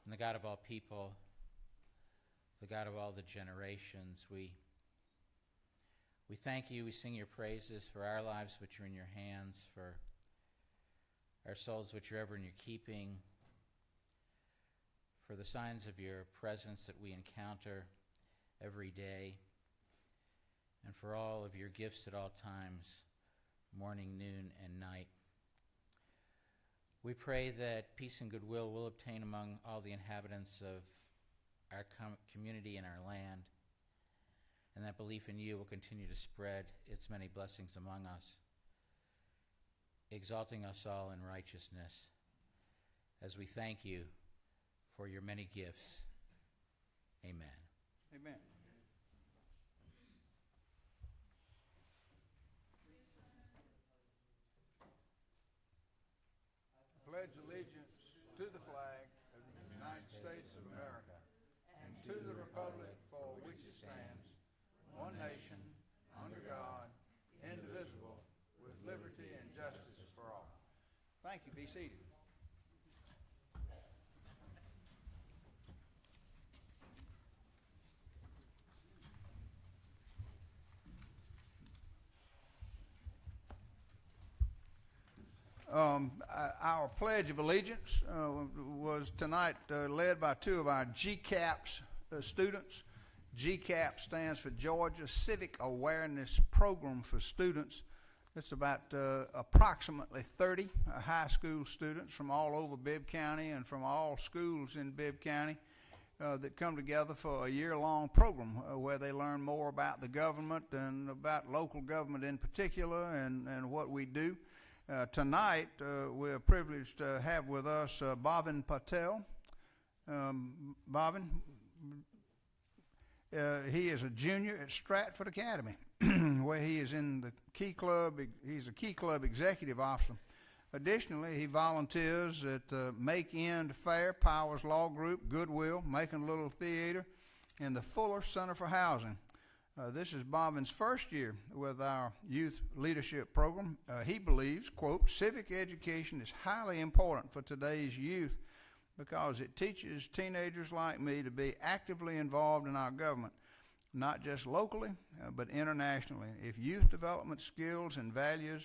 and the God of all people, the God of all the generations. We thank you, we sing your praises for our lives which are in your hands, for our souls which are ever in your keeping, for the signs of your presence that we encounter every day, and for all of your gifts at all times, morning, noon, and night. We pray that peace and goodwill will obtain among all the inhabitants of our community and our land, and that belief in you will continue to spread its many blessings among us, exalting us all in righteousness, as we thank you for your many gifts. Amen. Amen. I pledge allegiance to the flag of the United States of America and to the republic for which it stands, one nation, under God, indivisible, with liberty and justice for all. Thank you. Be seated. Our Pledge of Allegiance was tonight led by two of our GCAPS students. GCAP stands for Georgia Civic Awareness Program for Students. It's about approximately 30 high school students from all over Bibb County and from all schools in Bibb County that come together for a year-long program where they learn more about the government and about local government in particular and what we do. Tonight, we're privileged to have with us Bhavin Patel. Bhavin, he is a junior at Stratford Academy, where he is in the Key Club. He's a Key Club executive officer. Additionally, he volunteers at the Macon-Bibb Fair, Powers Law Group, Goodwill, Macon Little Theater, and the Fuller Center for Housing. This is Bobbins's first year with our youth leadership program. He believes, quote, civic education is highly important for today's youth because it teaches teenagers like me to be actively involved in our government, not just locally, but internationally. If youth development skills and values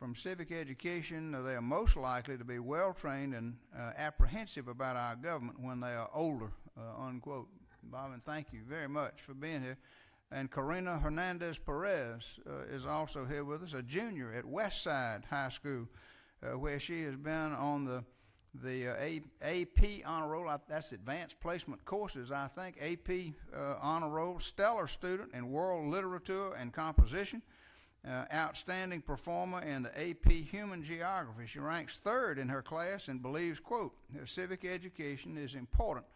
from civic education, they are most likely to be well-trained and apprehensive about our government when they are older, unquote. Bobbin, thank you very much for being here. And Karina Hernandez Perez is also here with us, a junior at Westside High School, where she has been on the AP Honor Roll. That's Advanced Placement Courses, I think. AP Honor Roll, stellar student in world literature and composition, outstanding performer in the AP Human Geography. She ranks third in her class and believes, quote, civic education is important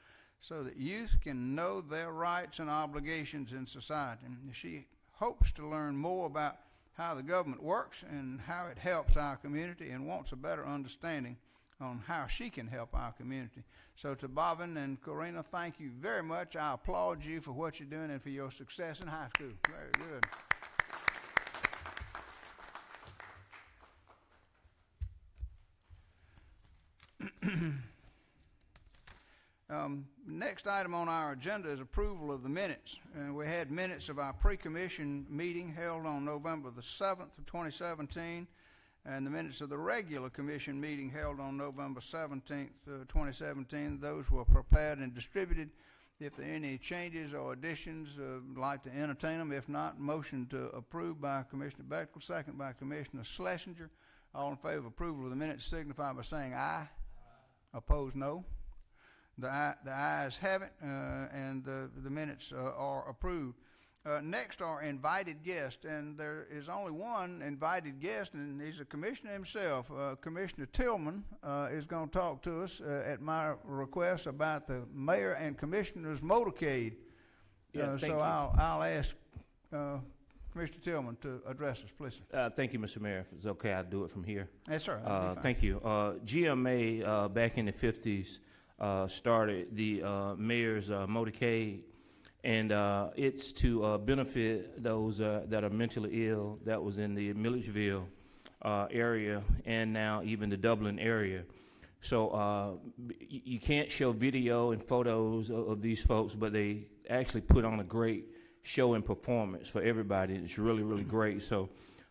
so that youth can know their rights and obligations in society. And she hopes to learn more about how the government works and how it helps our community and wants a better understanding on how she can help our community. So to Bobin and Karina, thank you very much. I applaud you for what you're doing and for your success in high school. Very good. Next item on our agenda is approval of the minutes. And we had minutes of our pre-commission meeting held on November the 7th of 2017, and the minutes of the regular commission meeting held on November 17th, 2017. Those were prepared and distributed. If there are any changes or additions, I'd like to entertain them. If not, motion to approve by Commissioner Bechtel, second by Commissioner Schlesinger. All in favor of approval of the minutes signify by saying aye. Opposed, no. The ayes have it, and the minutes are approved. Next are invited guests, and there is only one invited guest, and he's a commissioner himself. Commissioner Tillman is going to talk to us at my request about the mayor and commissioner's motorcade. So I'll ask Commissioner Tillman to address us, please. Thank you, Mr. Mayor. If it's okay, I'll do it from here. Yes, sir. Thank you. GMA back in the 50s started the mayor's motorcade, and it's to benefit those that are mentally ill that was in the Milledgeville area and now even the Dublin area. So you can't show video and photos of these folks, but they actually put on a great show and performance for everybody. It's really, really great. So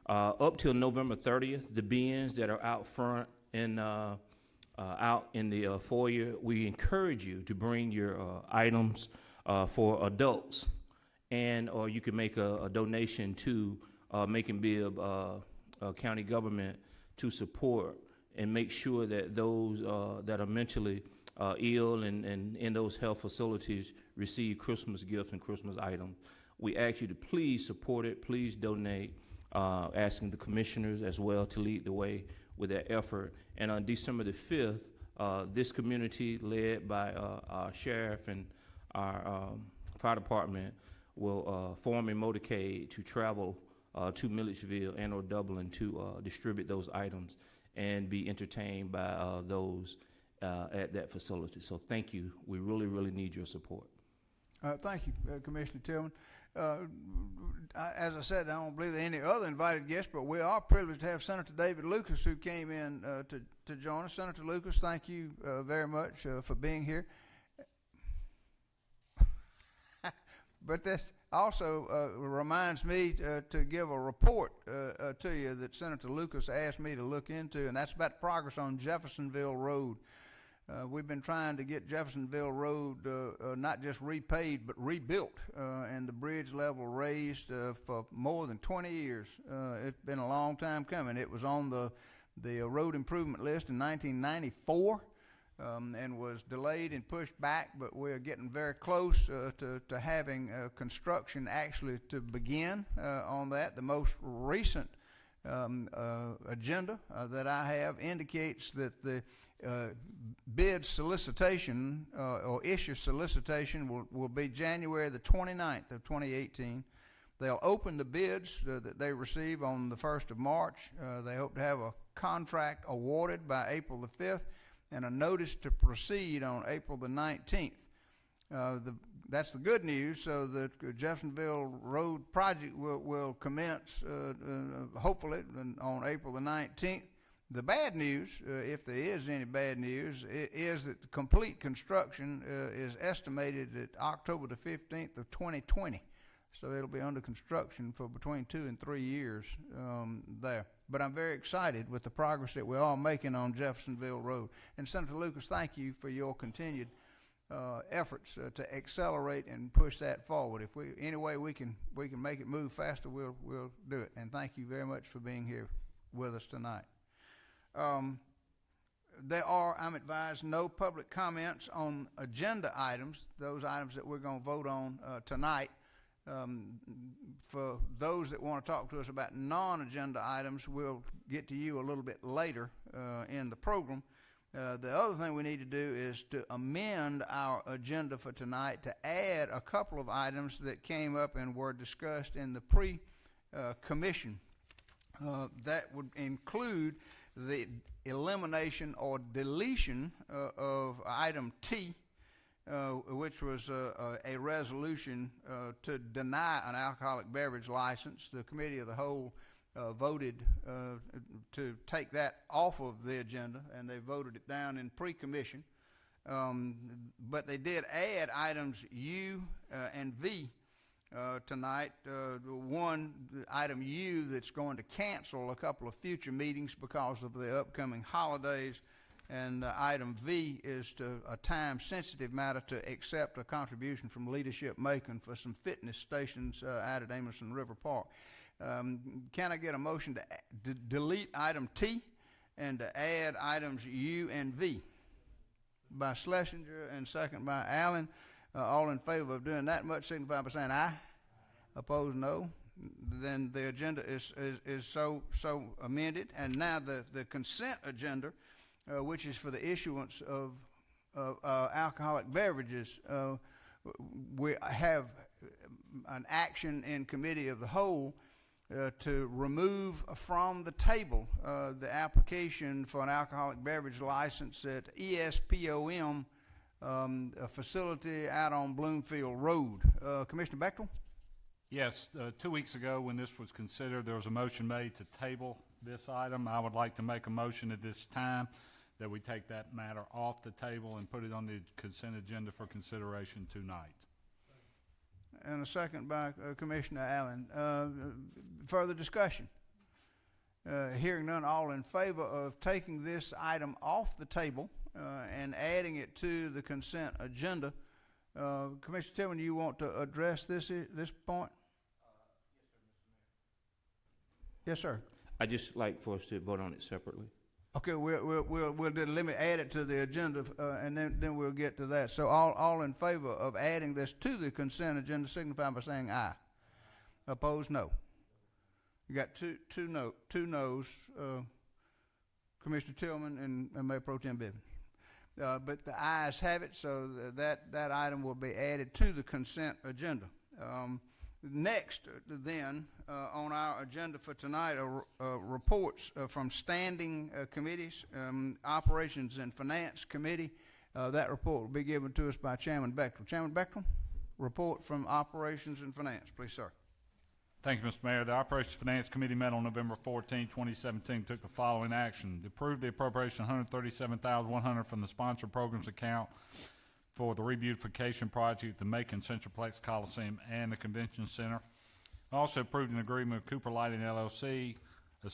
up till November 30th, the bins that are out front and out in the foyer, we encourage you to bring your items for adults, and or you can make a donation to Macon-Bibb county government to support and make sure that those that are mentally ill and in those health facilities receive Christmas gifts and Christmas items. We ask you to please support it, please donate, asking the commissioners as well to lead the way with that effort. And on December the 5th, this community, led by our sheriff and our fire department, will form a motorcade to travel to Milledgeville and or Dublin to distribute those items and be entertained by those at that facility. So thank you. We really, really need your support. Thank you, Commissioner Tillman. As I said, I don't believe there are any other invited guests, but we are privileged to have Senator David Lucas, who came in to join us. Senator Lucas, thank you very much for being here. But this also reminds me to give a report to you that Senator Lucas asked me to look into, and that's about progress on Jeffersonville Road. We've been trying to get Jeffersonville Road not just repaved, but rebuilt, and the bridge level raised for more than 20 years. It's been a long time coming. It was on the road improvement list in 1994. And was delayed and pushed back, but we're getting very close to having construction actually to begin on that. The most recent agenda that I have indicates that the bid solicitation or issue solicitation will be January the 29th of 2018. They'll open the bids that they receive on the 1st of March. They hope to have a contract awarded by April the 5th. And a notice to proceed on April the 19th. That's the good news. So the Jeffersonville Road project will commence hopefully on April the 19th. The bad news, if there is any bad news, is that the complete construction is estimated at October the 15th of 2020. So it'll be under construction for between 2 and 3 years there. But I'm very excited with the progress that we're all making on Jeffersonville Road. And Senator Lucas, thank you for your continued efforts to accelerate and push that forward. If any way we can make it move faster, we'll do it. And thank you very much for being here with us tonight. There are, I'm advised, no public comments on agenda items, those items that we're going to vote on tonight. For those that want to talk to us about non-agenda items, we'll get to you a little bit later in the program. The other thing we need to do is to amend our agenda for tonight to add a couple of items that came up and were discussed in the pre-commission. That would include the elimination or deletion of item T, which was a resolution to deny an alcoholic beverage license. The Committee of the Whole voted to take that off of the agenda, and they voted it down in pre-commission. But they did add items U and V tonight. One, item U, that's going to cancel a couple of future meetings because of the upcoming holidays. And item V is a time-sensitive matter to accept a contribution from Leadership Macon for some fitness stations out at Amerson River Park. Can I get a motion to delete item T and to add items U and V? By Schlesinger and second by Allen. All in favor of doing that much signify by saying aye. Opposed, no. Then the agenda is so amended. And now the consent agenda, which is for the issuance of alcoholic beverages. We have an action in Committee of the Whole to remove from the table the application for an alcoholic beverage license at ESPOM, a facility out on Bloomfield Road. Commissioner Bechtel? Yes, 2 weeks ago when this was considered, there was a motion made to table this item. I would like to make a motion at this time that we take that matter off the table and put it on the consent agenda for consideration tonight. And a second by Commissioner Allen. Further discussion? Hearing none, all in favor of taking this item off the table and adding it to the consent agenda. Commissioner Tillman, you want to address this point? Yes, sir. I'd just like for us to vote on it separately. Okay, we'll let me add it to the agenda, and then we'll get to that. So all in favor of adding this to the consent agenda signify by saying aye. Opposed, no. You got two noes, Commissioner Tillman and Mayor Pro Tem Bibb. But the ayes have it, so that item will be added to the consent agenda. Next, then, on our agenda for tonight are reports from standing committees, Operations and Finance Committee. That report will be given to us by Chairman Bechtel. Chairman Bechtel, report from Operations and Finance, please, sir. Thank you, Mr. Mayor. The Operations Finance Committee met on November 14, 2017, took the following action. Approved the appropriation of $137,100 from the sponsored programs account for the rebeautification project at the Macon Centralplex Coliseum and the Convention Center. Also approved an agreement with Cooper Lighting LLC, a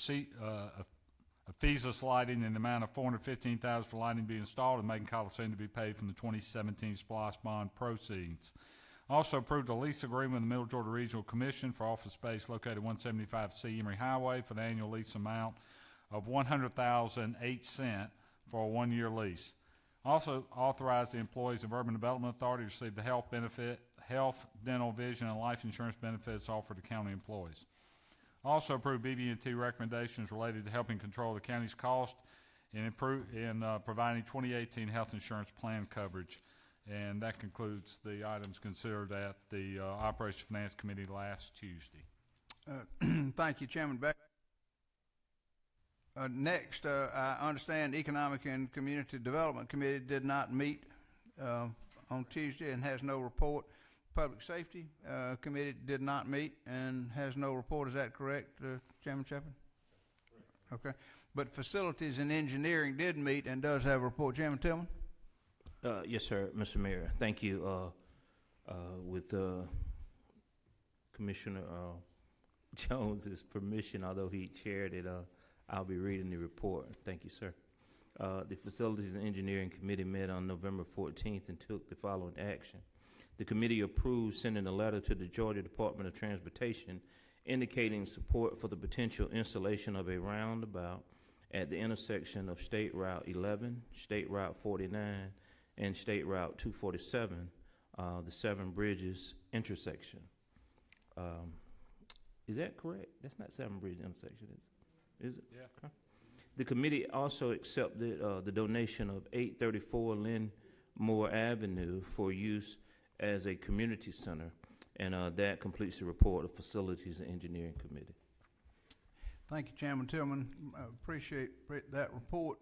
feesless lighting in the amount of $415,000 for lighting to be installed at Macon Coliseum to be paid from the 2017 SPLOST bond proceeds. Also approved a lease agreement with the Middle Georgia Regional Commission for office space located at 175C Emory Highway for the annual lease amount of $100,008 for a one-year lease. Also authorized the employees of Urban Development Authority to receive the health, dental, vision, and life insurance benefits offered to county employees. Also approved BB&T recommendations related to helping control the county's cost in providing 2018 health insurance plan coverage. And that concludes the items considered at the Operations Finance Committee last Tuesday. Thank you, Chairman Beck. Next, I understand Economic and Community Development Committee did not meet on Tuesday and has no report. Public Safety Committee did not meet and has no report. Is that correct, Chairman Chapman? Okay. But Facilities and Engineering did meet and does have a report. Chairman Tillman? Yes, sir, Mr. Mayor. Thank you. With Commissioner Jones's permission, although he chaired it, I'll be reading the report. Thank you, sir. The Facilities and Engineering Committee met on November 14th and took the following action. The committee approved sending a letter to the Georgia Department of Transportation indicating support for the potential installation of a roundabout at the intersection of State Route 11, State Route 49, and State Route 247, the Seven Bridges intersection. Is that correct? That's not Seven Bridges intersection, is it? Yeah. Okay. The committee also accepted the donation of 834 Linmore Avenue for use as a community center, and that completes the report of Facilities and Engineering Committee. Thank you, Chairman Tillman. Appreciate that report.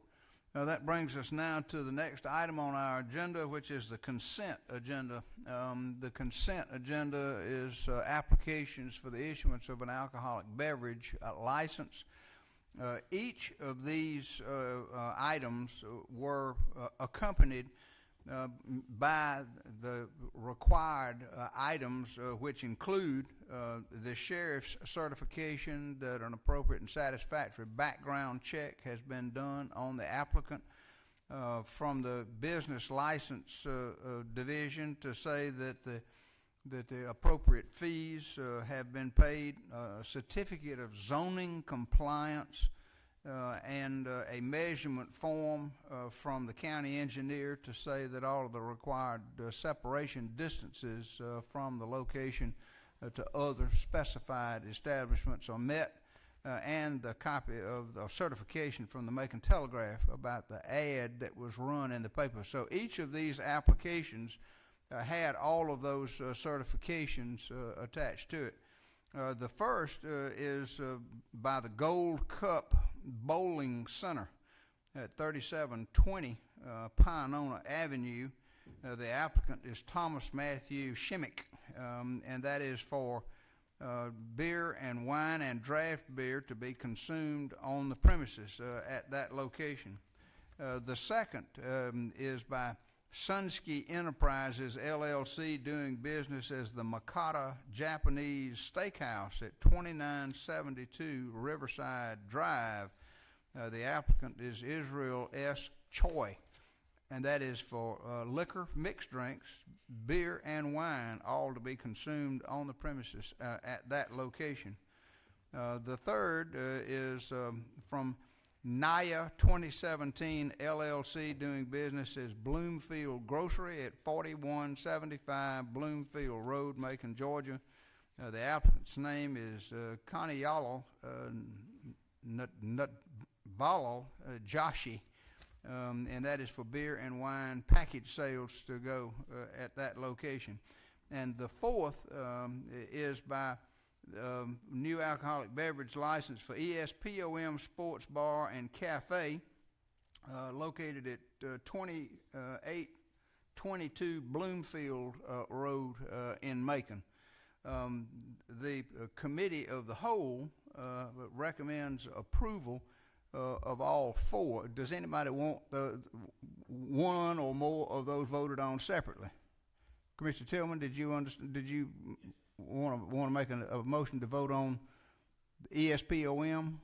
That brings us now to the next item on our agenda, which is the consent agenda. The consent agenda is applications for the issuance of an alcoholic beverage license. Each of these items were accompanied by the required items, which include the sheriff's certification that an appropriate and satisfactory background check has been done on the applicant, from the business license division to say that the appropriate fees have been paid, a certificate of zoning compliance, and a measurement form from the county engineer to say that all of the required separation distances from the location to other specified establishments are met, and the copy of the certification from the Macon Telegraph about the ad that was run in the paper. So each of these applications had all of those certifications attached to it. The first is by the Gold Cup Bowling Center at 3720 Pionona Avenue. The applicant is Thomas Matthew Shimmick, and that is for beer and wine and draft beer to be consumed on the premises at that location. The second is by Sunski Enterprises, LLC, doing business as the Makata Japanese Steakhouse at 2972 Riverside Drive. The applicant is Israel S. Choi, and that is for liquor, mixed drinks, beer, and wine, all to be consumed on the premises at that location. The third is from Naya 2017 LLC, doing business as Bloomfield Grocery at 4175 Bloomfield Road, Macon, Georgia. The applicant's name is Kaniyalo Nutvalo Joshi, and that is for beer and wine package sales to go at that location. And the fourth is by new alcoholic beverage license for ESPOM Sports Bar and Cafe, located at 2822 Bloomfield Road in Macon. The committee of the whole recommends approval of all four. Does anybody want one or more of those voted on separately? Commissioner Tillman, did you understand? Did you want to make a motion to vote on the ESPOM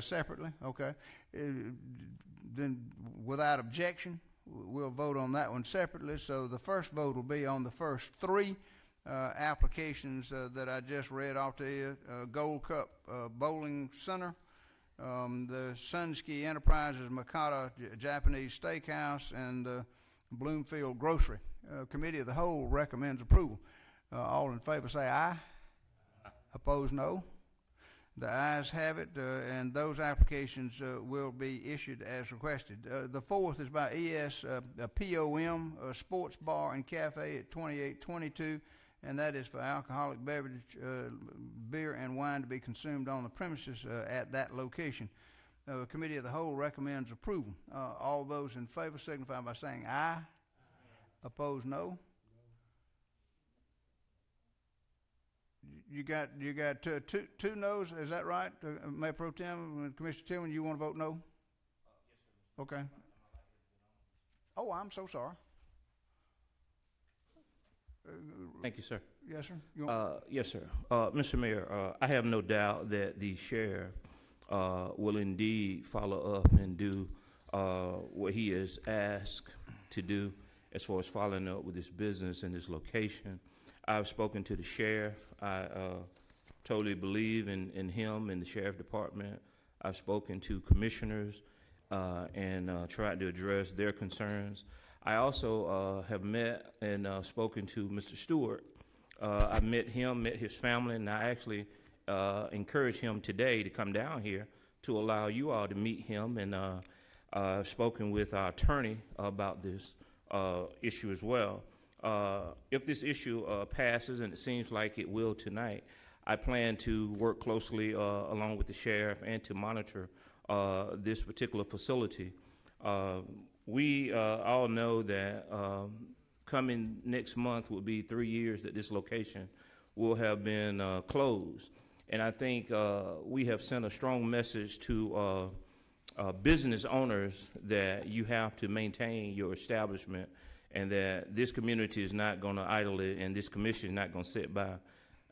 separately? Okay. Then, without objection, we'll vote on that one separately. So the first vote will be on the first three applications that I just read off to you: Gold Cup Bowling Center, the Sunski Enterprises Makata Japanese Steakhouse, and Bloomfield Grocery. Committee of the whole recommends approval. All in favor say aye. Aye. Opposed, no. The ayes have it, and those applications will be issued as requested. The fourth is by ESPOM Sports Bar and Cafe at 2822, and that is for alcoholic beverage, beer and wine to be consumed on the premises at that location. The Committee of the whole recommends approval. All those in favor signify by saying aye. Aye. Opposed, no. You got two no's, is that right? Mayor Pro Tem, Commissioner Tillman, you want to vote no? Yes, sir. Okay. Oh, I'm so sorry. Thank you, sir. Yes, sir. Yes, sir. Mr. Mayor, I have no doubt that the sheriff will indeed follow up and do what he is asked to do as far as following up with this business and this location. I've spoken to the sheriff. I totally believe in him and the sheriff department. I've spoken to commissioners and tried to address their concerns. I also have met and spoken to Mr. Stewart. I met him, met his family, and I actually encouraged him today to come down here to allow you all to meet him. And I've spoken with our attorney about this issue as well. If this issue passes, and it seems like it will tonight, I plan to work closely along with the sheriff and to monitor this particular facility. We all know that coming next month will be 3 years that this location will have been closed. And I think we have sent a strong message to business owners that you have to maintain your establishment, and that this community is not going to idle it, and this commission is not going to sit by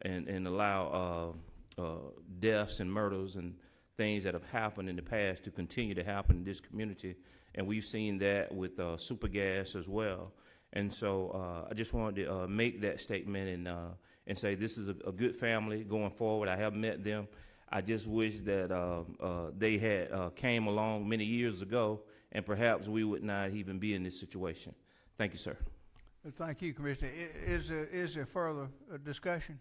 and allow deaths and murders and things that have happened in the past to continue to happen in this community. And we've seen that with super gas as well. And so I just wanted to make that statement and say this is a good family going forward. I have met them. I just wish that they had came along many years ago, and perhaps we would not even be in this situation. Thank you, sir. Thank you, Commissioner. Is there further discussion?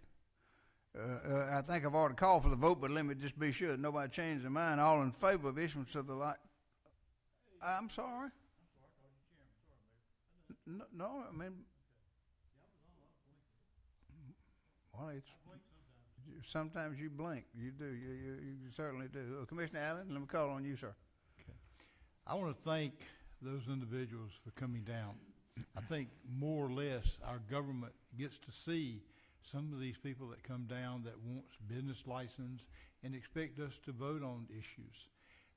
I think I've already called for the vote, but let me just be sure that nobody changed their mind. All in favor of issuance of the light? I'm sorry. No, I mean, well, it's sometimes you blink. You do. You certainly do. Commissioner Allen, let me call on you, sir. Okay. I want to thank those individuals for coming down. I think more or less our government gets to see some of these people that come down that wants business license and expect us to vote on issues.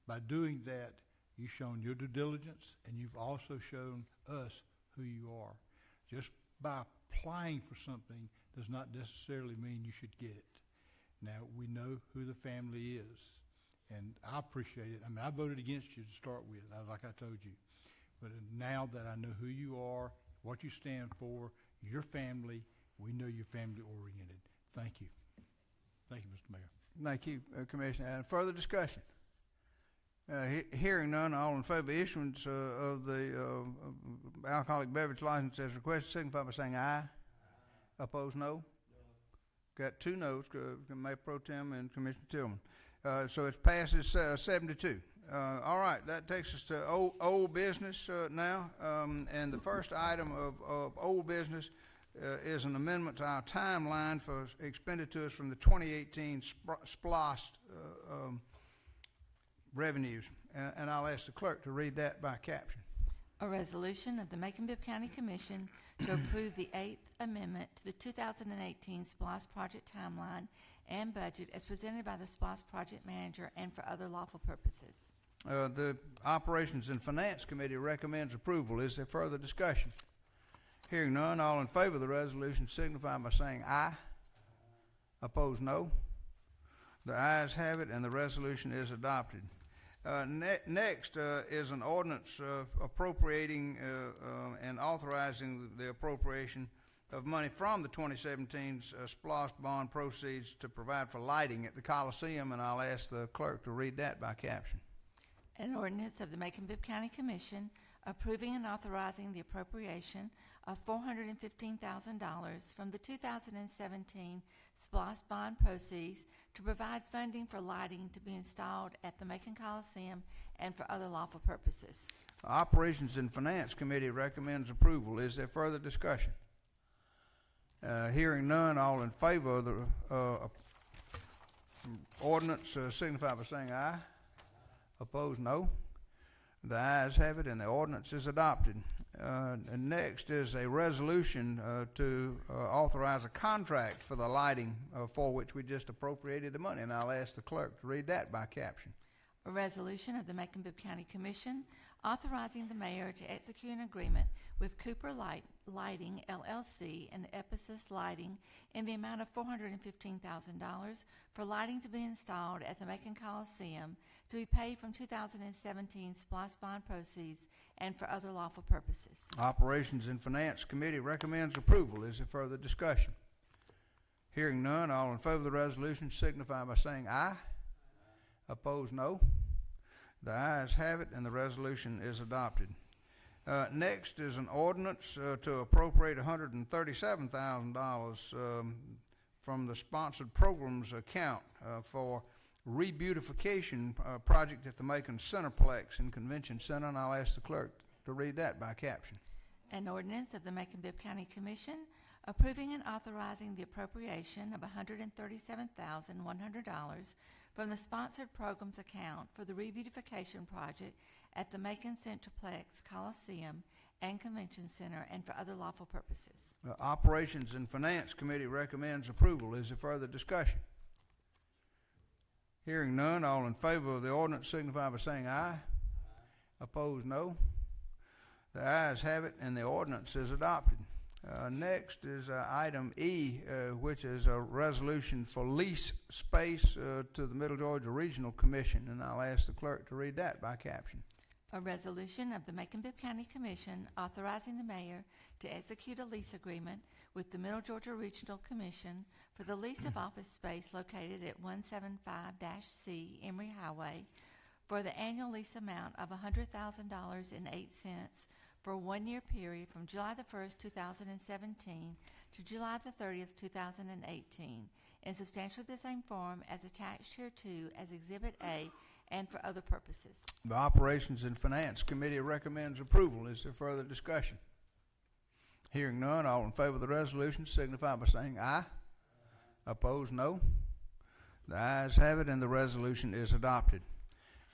By doing that, You've shown your due diligence, and you've also shown us who you are. Just by applying for something does not necessarily mean you should get it. Now, we know who the family is, and I appreciate it. I mean, I voted against you to start with, like I told you. But now that I know who you are, what you stand for, your family, we know you're family-oriented. Thank you. Thank you, Mr. Mayor. Thank you, Commissioner. And further discussion? Hearing none, all in favor of issuance of the alcoholic beverage license as requested, signify by saying aye. Opposed, no. Got 2 noes, Mayor Pro Tem and Commissioner Tillman. So it passes 7-2. All right, that takes us to old business now. And the first item of old business is an amendment to our timeline for expenditures from the 2018 SPLOST revenues. And I'll ask the clerk to read that by caption. A resolution of the Macon-Bibb County Commission to approve the 8th Amendment to the 2018 SPLOST project timeline and budget as presented by the SPLOST project manager and for other lawful purposes. The Operations and Finance Committee recommends approval. Is there further discussion? Hearing none, all in favor of the resolution signify by saying aye. Opposed, no. The ayes have it, and the resolution is adopted. Next is an ordinance appropriating and authorizing the appropriation of money from the 2017 SPLOST bond proceeds to provide for lighting at the Coliseum, and I'll ask the clerk to read that by caption. An ordinance of the Macon-Bibb County Commission approving and authorizing the appropriation of $415,000 from the 2017 SPLOST bond proceeds to provide funding for lighting to be installed at the Macon Coliseum and for other lawful purposes. Operations and Finance Committee recommends approval. Is there further discussion? Hearing none, all in favor of the ordinance signify by saying aye. Opposed, no. The ayes have it, and the ordinance is adopted. And next is a resolution to authorize a contract for the lighting for which we just appropriated the money, and I'll ask the clerk to read that by caption. A resolution of the Macon-Bibb County Commission authorizing the mayor to execute an agreement with Cooper Lighting, LLC, and Ephesus Lighting in the amount of $415,000 for lighting to be installed at the Macon Coliseum to be paid from 2017 SPLOST bond proceeds and for other lawful purposes. Operations and Finance Committee recommends approval. Is there further discussion? Hearing none, all in favor of the resolution signify by saying aye. Opposed, no. The ayes have it, and the resolution is adopted. Next is an ordinance to appropriate $137,000 from the sponsored programs account for rebeautification project at the Macon Centerplex and Convention Center, and I'll ask the clerk to read that by caption. An ordinance of the Macon-Bibb County Commission approving and authorizing the appropriation of $137,100 from the sponsored programs account for the rebeautification project at the Macon Centerplex Coliseum and Convention Center and for other lawful purposes. Operations and Finance Committee recommends approval. Is there further discussion? Hearing none, all in favor of the ordinance signify by saying aye. Opposed, no. The ayes have it, and the ordinance is adopted. Next is item E, which is a resolution for lease space to the Middle Georgia Regional Commission, and I'll ask the clerk to read that by caption. A resolution of the Macon-Bibb County Commission authorizing the mayor to execute a lease agreement with the Middle Georgia Regional Commission for the lease of office space located at 175-C Emory Highway for the annual lease amount of $100,000.08 for a one-year period from July the 1st, 2017 to July the 30th, 2018 in substantially the same form as attached hereto as Exhibit A and for other purposes. The Operations and Finance Committee recommends approval. Is there further discussion? Hearing none, all in favor of the resolution signify by saying aye. Opposed, no. The ayes have it, and the resolution is adopted.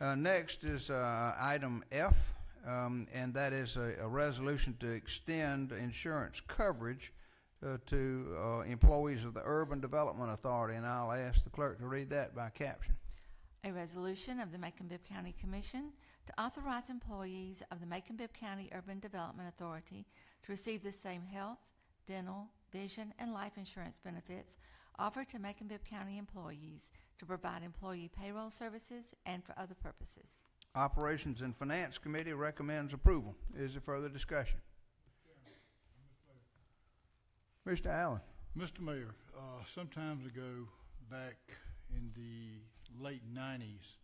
Next is item F, and that is a resolution to extend insurance coverage to employees of the Urban Development Authority, and I'll ask the clerk to read that by caption. A resolution of the Macon-Bibb County Commission to authorize employees of the Macon-Bibb County Urban Development Authority to receive the same health, dental, vision, and life insurance benefits offered to Macon-Bibb County employees to provide employee payroll services and for other purposes. Operations and Finance Committee recommends approval. Is there further discussion? Mr. Allen. Mr. Mayor, some times ago, back in the late 90s,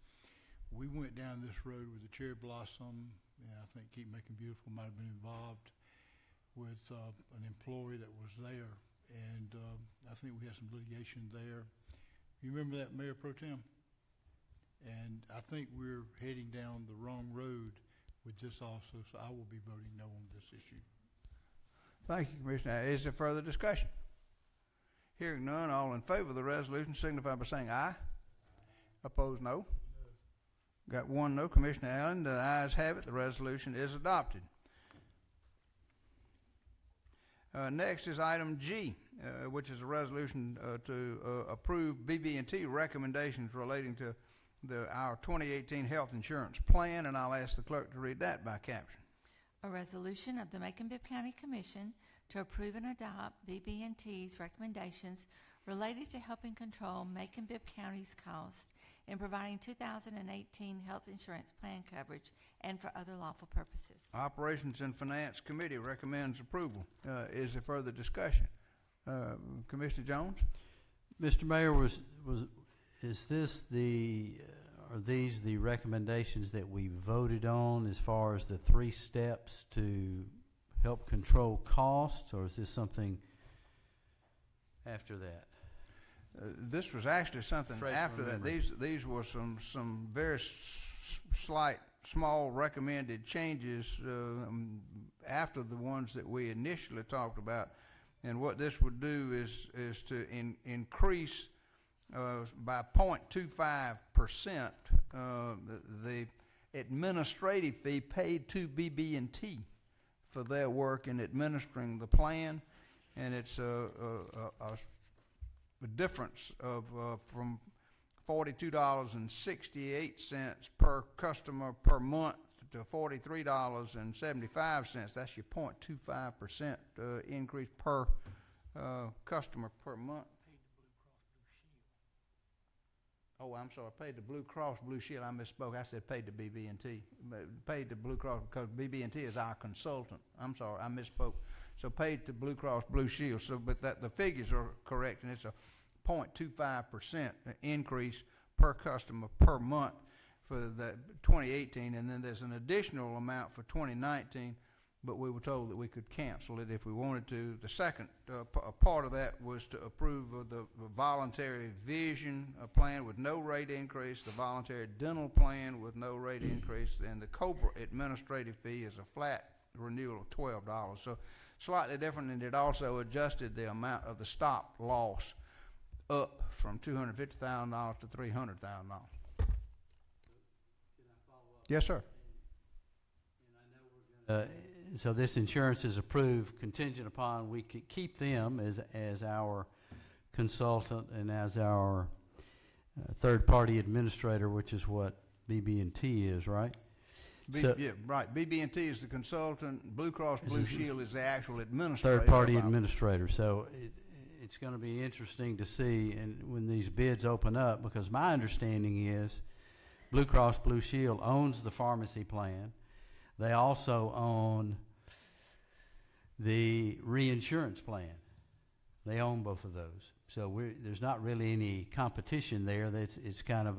we went down this road with the cherry blossom, and I think Keep Making Beautiful might have been involved with an employee that was there, and I think we had some litigation there. You remember that, Mayor Pro Tem? And I think we're heading down the wrong road with this also, so I will be voting no on this issue. Thank you, Commissioner. Is there further discussion? Hearing none, all in favor of the resolution signify by saying aye. Opposed, no. Got one no. Commissioner Allen, the ayes have it. The resolution is adopted. Next is item G, which is a resolution to approve BB&T recommendations relating to our 2018 health insurance plan, and I'll ask the clerk to read that by caption. A resolution of the Macon-Bibb County Commission to approve and adopt BB&T's recommendations related to helping control Macon-Bibb County's cost in providing 2018 health insurance plan coverage and for other lawful purposes. Operations and Finance Committee recommends approval. Is there further discussion? Commissioner Jones? Mr. Mayor, is this are these the recommendations that we voted on as far as the 3 steps to help control costs, or is this something after that? This was actually something after that. These were some very slight, small recommended changes after the ones that we initially talked about. And what this would do is to increase by 0.25% the administrative fee paid to BB&T for their work in administering the plan, and it's a difference of from $42.68 per customer per month to $43.75. That's your 0.25% increase per customer per month. Oh, I'm sorry, paid to Blue Cross Blue Shield. I misspoke. I said paid to BB&T. Paid to Blue Cross because BB&T is our consultant. I'm sorry, I misspoke. So paid to Blue Cross Blue Shield. So, but the figures are correct, and it's a 0.25% increase per customer per month for the 2018, and then there's an additional amount for 2019. But we were told that we could cancel it if we wanted to. The second part of that was to approve of the voluntary vision plan with no rate increase, the voluntary dental plan with no rate increase, and the COBRA administrative fee is a flat renewal of $12. So slightly different, and it also adjusted the amount of the stop loss up from $250,000 to $300,000. Yes, sir. So this insurance is approved contingent upon we could keep them as our consultant and as our third-party administrator, which is what BB&T is, right? Yeah, right. BB&T is the consultant. Blue Cross Blue Shield is the actual administrator. Third-party administrator. So it's going to be interesting to see and when these bids open up, because my understanding is Blue Cross Blue Shield owns the pharmacy plan. They also own the reinsurance plan. They own both of those. So there's not really any competition there. It's kind of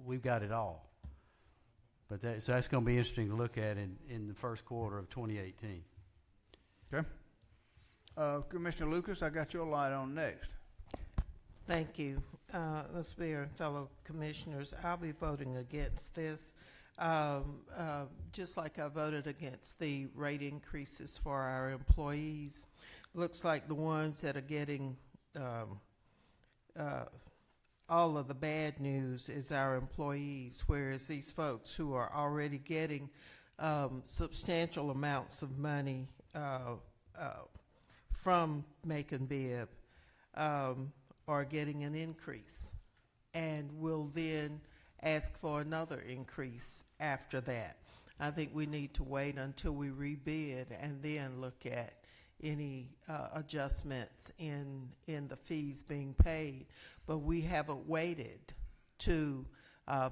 we've got it all. But so that's going to be interesting to look at in the first quarter of 2018. Okay. Commissioner Lucas, I got your light on next. Thank you. Mr. Mayor and fellow commissioners, I'll be voting against this. Just like I voted against the rate increases for our employees. Looks like the ones that are getting all of the bad news is our employees, whereas these folks who are already getting substantial amounts of money from Macon-Bibb are getting an increase and will then ask for another increase after that. I think we need to wait until we rebid and then look at any adjustments in the fees being paid. But we haven't waited to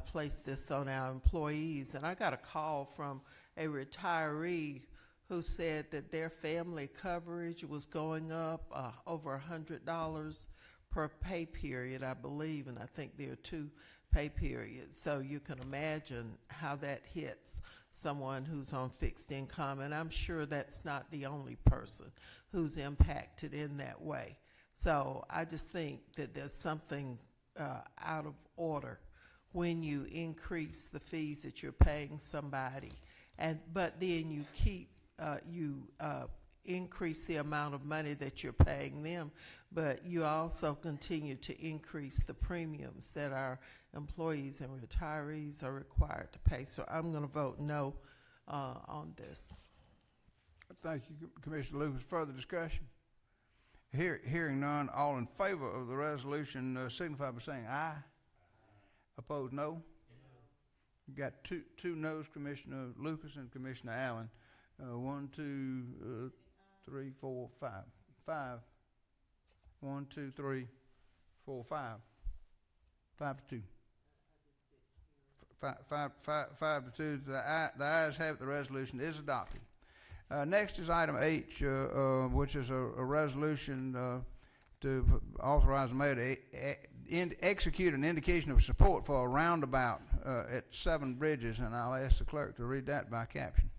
place this on our employees. And I got a call from a retiree who said that their family coverage was going up over $100 per pay period, I believe, and I think there are 2 pay periods. So you can imagine how that hits someone who's on fixed income, and I'm sure that's not the only person who's impacted in that way. So I just think that there's something out of order when you increase the fees that you're paying somebody, but then you keep increase the amount of money that you're paying them, but you also continue to increase the premiums that our employees and retirees are required to pay. So I'm going to vote no on this. Thank you, Commissioner Lucas. Further discussion? Hearing none, all in favor of the resolution signify by saying aye. Opposed, no. You got two noes, Commissioner Lucas and Commissioner Allen. 1, 2, 3, 4, 5. 5. 1, 2, 3, 4, 5. 5 to 2. 5 to 2. The ayes have it. The resolution is adopted. Next is item H, which is a resolution to authorize the mayor to execute an indication of support for a roundabout at 7 Bridges, and I'll ask the clerk to read that by caption.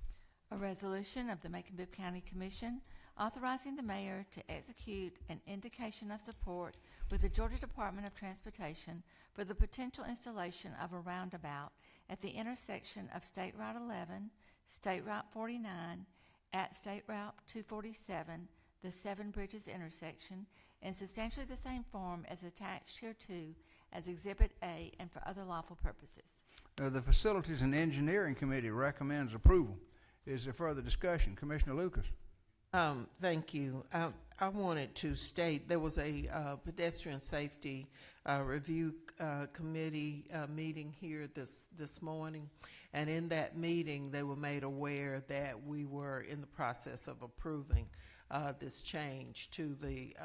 A resolution of the Macon-Bibb County Commission authorizing the mayor to execute an indication of support with the Georgia Department of Transportation for the potential installation of a roundabout at the intersection of State Route 11, State Route 49, at State Route 247, the 7 Bridges intersection, in substantially the same form as attached hereto as Exhibit A and for other lawful purposes. The Facilities and Engineering Committee recommends approval. Is there further discussion? Commissioner Lucas. Thank you. I wanted to state there was a pedestrian safety review committee meeting here this morning, and in that meeting they were made aware that we were in the process of approving this change to the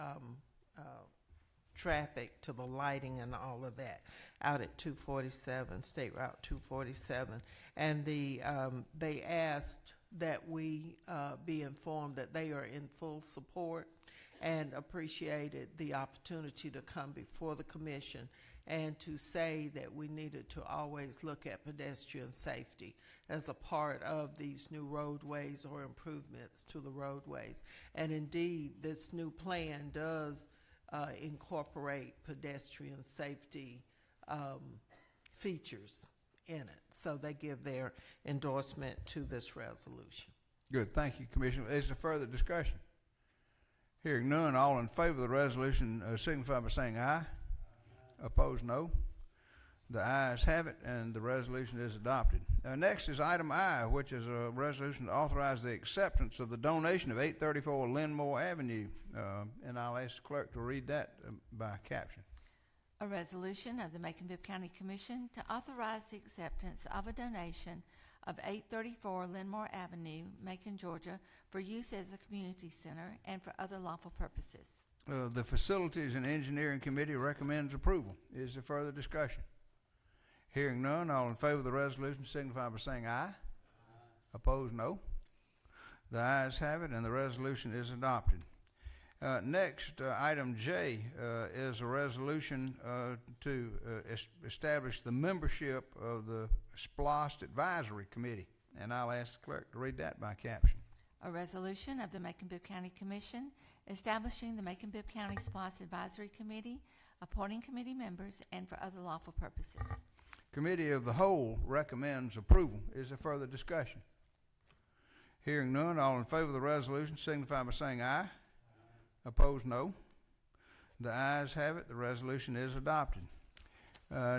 traffic, to the lighting and all of that out at 247, State Route 247. And they asked that we be informed that they are in full support and appreciated the opportunity to come before the commission and to say that we needed to always look at pedestrian safety as a part of these new roadways or improvements to the roadways. And indeed, this new plan does incorporate pedestrian safety features in it. So they give their endorsement to this resolution. Good. Thank you, Commissioner. Is there further discussion? Hearing none, all in favor of the resolution signify by saying aye. Opposed, no. The ayes have it, and the resolution is adopted. Next is item I, which is a resolution to authorize the acceptance of the donation of 834 Linmore Avenue, and I'll ask the clerk to read that by caption. A resolution of the Macon-Bibb County Commission to authorize the acceptance of a donation of 834 Linmore Avenue, Macon, Georgia, for use as a community center and for other lawful purposes. The Facilities and Engineering Committee recommends approval. Is there further discussion? Hearing none, all in favor of the resolution signify by saying aye. Opposed, no. The ayes have it, and the resolution is adopted. Next, item J is a resolution to establish the membership of the SPLOST Advisory Committee, and I'll ask the clerk to read that by caption. A resolution of the Macon-Bibb County Commission establishing the Macon-Bibb County SPLOST Advisory Committee, appointing committee members, and for other lawful purposes. Committee of the Whole recommends approval. Is there further discussion? Hearing none, all in favor of the resolution signify by saying aye. Opposed, no. The ayes have it. The resolution is adopted.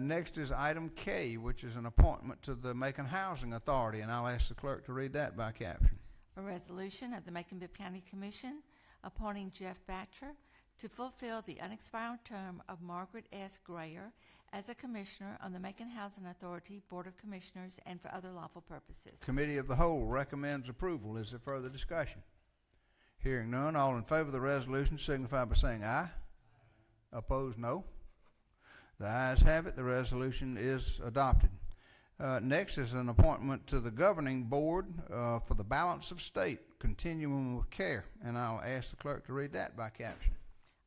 Next is item K, which is an appointment to the Macon Housing Authority, and I'll ask the clerk to read that by caption. A resolution of the Macon-Bibb County Commission appointing Jeff Batcher to fulfill the unexpired term of Margaret S. Grayer as a commissioner on the Macon Housing Authority Board of Commissioners and for other lawful purposes. Committee of the Whole recommends approval. Is there further discussion? Hearing none, all in favor of the resolution signify by saying aye. Opposed, no. The ayes have it. The resolution is adopted. Next is an appointment to the governing board for the Balance of State Continuum of Care, and I'll ask the clerk to read that by caption.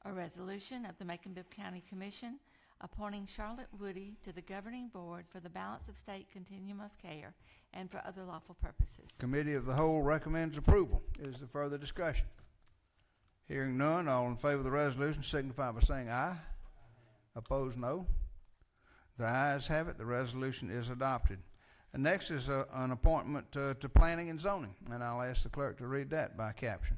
A resolution of the Macon-Bibb County Commission appointing Charlotte Woody to the governing board for the Balance of State Continuum of Care and for other lawful purposes. Committee of the Whole recommends approval. Is there further discussion? Hearing none, all in favor of the resolution signify by saying aye. Opposed, no. The ayes have it. The resolution is adopted. And next is an appointment to Planning and Zoning, and I'll ask the clerk to read that by caption.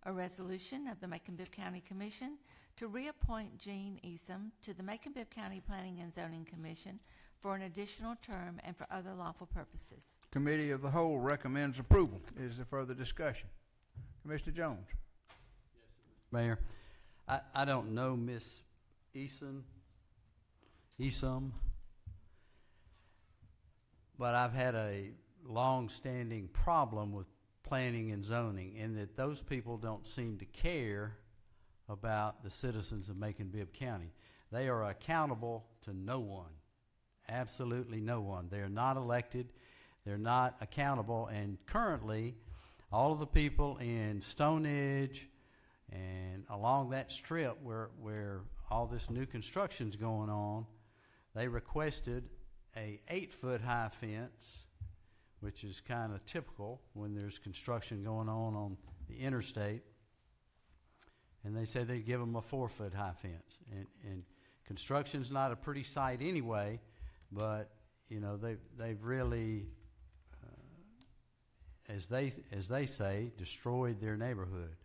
A resolution of the Macon-Bibb County Commission to reappoint Jean Easom to the Macon-Bibb County Planning and Zoning Commission for an additional term and for other lawful purposes. Committee of the Whole recommends approval. Is there further discussion? Commissioner Jones. Mayor, I don't know Miss Easom, but I've had a long-standing problem with planning and zoning in that those people don't seem to care about the citizens of Macon-Bibb County. They are accountable to no one, absolutely no one. They're not elected, they're not accountable, and currently all of the people in Stone Edge and along that strip where all this new construction's going on, they requested a 8-foot high fence, which is kind of typical when there's construction going on the interstate. And they said they'd give them a 4-foot high fence. And construction's not a pretty sight anyway, but you know they've really, as they say, destroyed their neighborhood.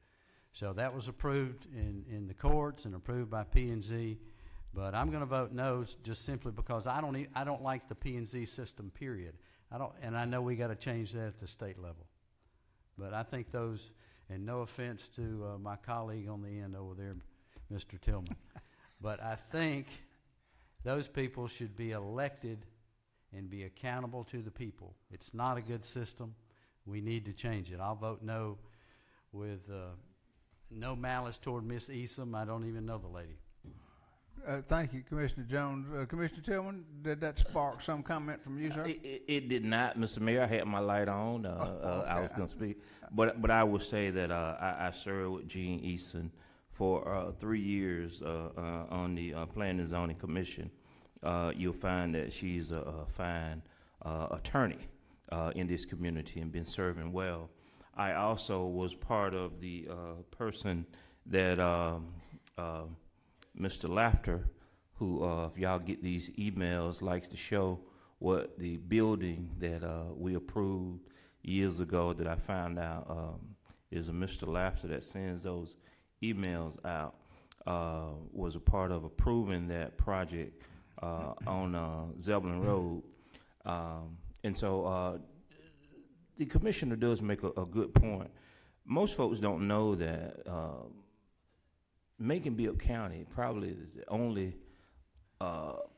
So that was approved in the courts and approved by P&Z. But I'm going to vote no, just simply because I don't like the P&Z system. Period. And I know we got to change that at the state level. But I think those, and no offense to my colleague on the end over there, Mr. Tillman, but I think those people should be elected and be accountable to the people. It's not a good system. We need to change it. I'll vote no with no malice toward Miss Easom. I don't even know the lady. Thank you, Commissioner Jones. Commissioner Tillman, did that spark some comment from you, sir? It did not, Mr. Mayor. I had my light on. Okay. I was going to speak. But I will say that I served with Jean Eason for 3 years on the Planning and Zoning Commission. You'll find that she's a fine attorney in this community and been serving well. I also was part of the person that Mr. Laughter, who, if y'all get these emails, likes to show what the building that we approved years ago that I found out is a Mr. Laughter that sends those emails out, was a part of approving that project on Zebulon Road. And so the commissioner does make a good point. Most folks don't know that Macon-Bibb County probably is the only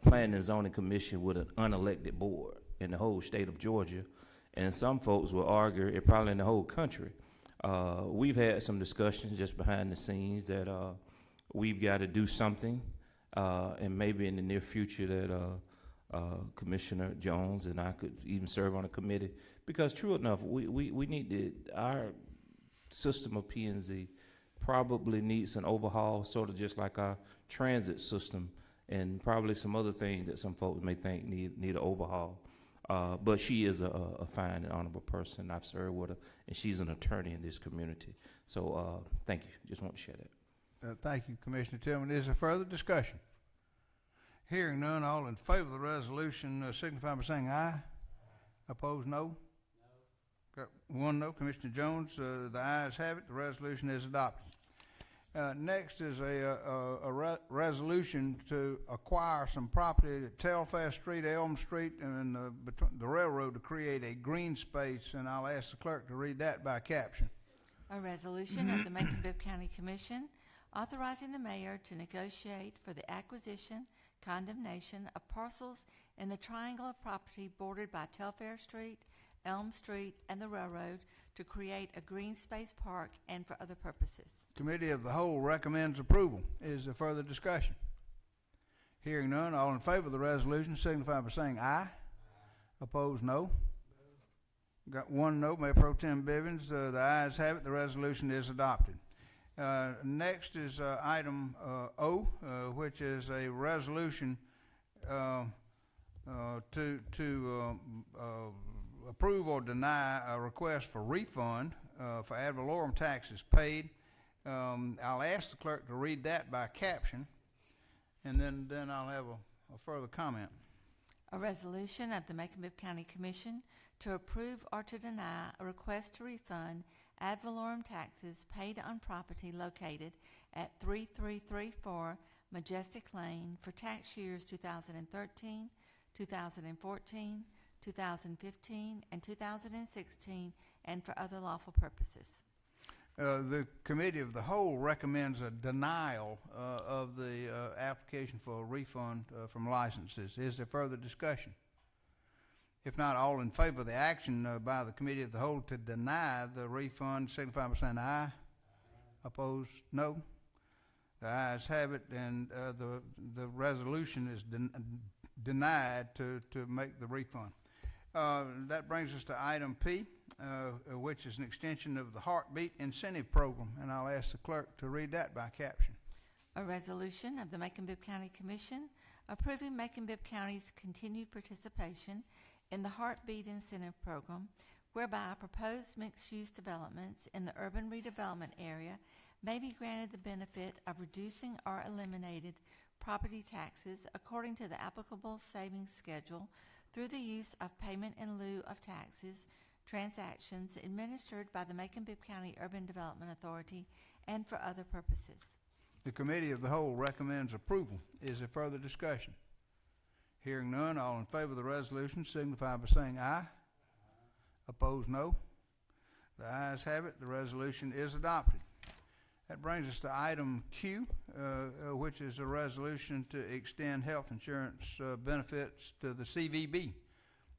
planning and zoning commission with an unelected board in the whole state of Georgia, and some folks will argue it probably in the whole country. We've had some discussions just behind the scenes that we've got to do something, and maybe in the near future that Commissioner Jones and I could even serve on a committee, because true enough, we need our system of P&Z probably needs an overhaul, sort of just like our transit system, and probably some other things that some folks may think need an overhaul. But she is a fine and honorable person. I've served with her, and she's an attorney in this community. So thank you. Just want to share that. Thank you, Commissioner Tillman. Is there further discussion? Hearing none, all in favor of the resolution signify by saying aye. Opposed, no. Got one no. Commissioner Jones, the ayes have it. The resolution is adopted. Next is a resolution to acquire some property at Telfair Street, Elm Street, and between the railroad to create a green space, and I'll ask the clerk to read that by caption. A resolution of the Macon-Bibb County Commission authorizing the mayor to negotiate for the acquisition, condemnation of parcels in the triangle of property bordered by Telfair Street, Elm Street, and the railroad to create a green space park and for other purposes. Committee of the Whole recommends approval. Is there further discussion? Hearing none, all in favor of the resolution signify by saying aye. Opposed, no. Got one no, Mayor Pro Tem Bivens. The ayes have it. The resolution is adopted. Next is item O, which is a resolution to approve or deny a request for refund for ad valorem taxes paid. I'll ask the clerk to read that by caption, and then I'll have a further comment. A resolution of the Macon-Bibb County Commission to approve or to deny a request to refund ad valorem taxes paid on property located at 3334 Majestic Lane for tax years 2013, 2014, 2015, and 2016, and for other lawful purposes. The Committee of the Whole recommends a denial of the application for a refund from licenses. Is there further discussion? If not, all in favor of the action by the Committee of the Whole to deny the refund signify by saying aye. Opposed, no. The ayes have it, and the resolution is denied to make the refund. That brings us to item P, which is an extension of the Heartbeat Incentive Program, and I'll ask the clerk to read that by caption. A resolution of the Macon-Bibb County Commission approving Macon-Bibb County's continued participation in the Heartbeat Incentive Program, whereby proposed mixed-use developments in the urban redevelopment area may be granted the benefit of reducing or eliminated property taxes according to the applicable savings schedule through the use of payment in lieu of taxes transactions administered by the Macon-Bibb County Urban Development Authority and for other purposes. The Committee of the Whole recommends approval. Is there further discussion? Hearing none, all in favor of the resolution signify by saying aye. Opposed, no. The ayes have it. The resolution is adopted. That brings us to item Q, which is a resolution to extend health insurance benefits to the CVB,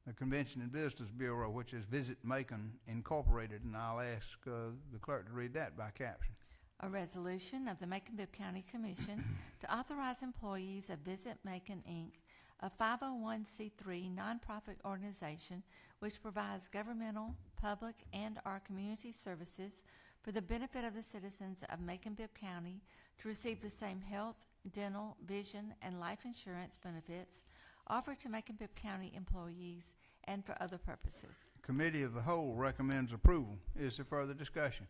the Convention and Visitors Bureau, which is Visit Macon Incorporated, and I'll ask the clerk to read that by caption. A resolution of the Macon-Bibb County Commission to authorize employees of Visit Macon, Inc., a 501c3 nonprofit organization which provides governmental, public, and/or community services for the benefit of the citizens of Macon-Bibb County to receive the same health, dental, vision, and life insurance benefits offered to Macon-Bibb County employees and for other purposes. Committee of the Whole recommends approval. Is there further discussion?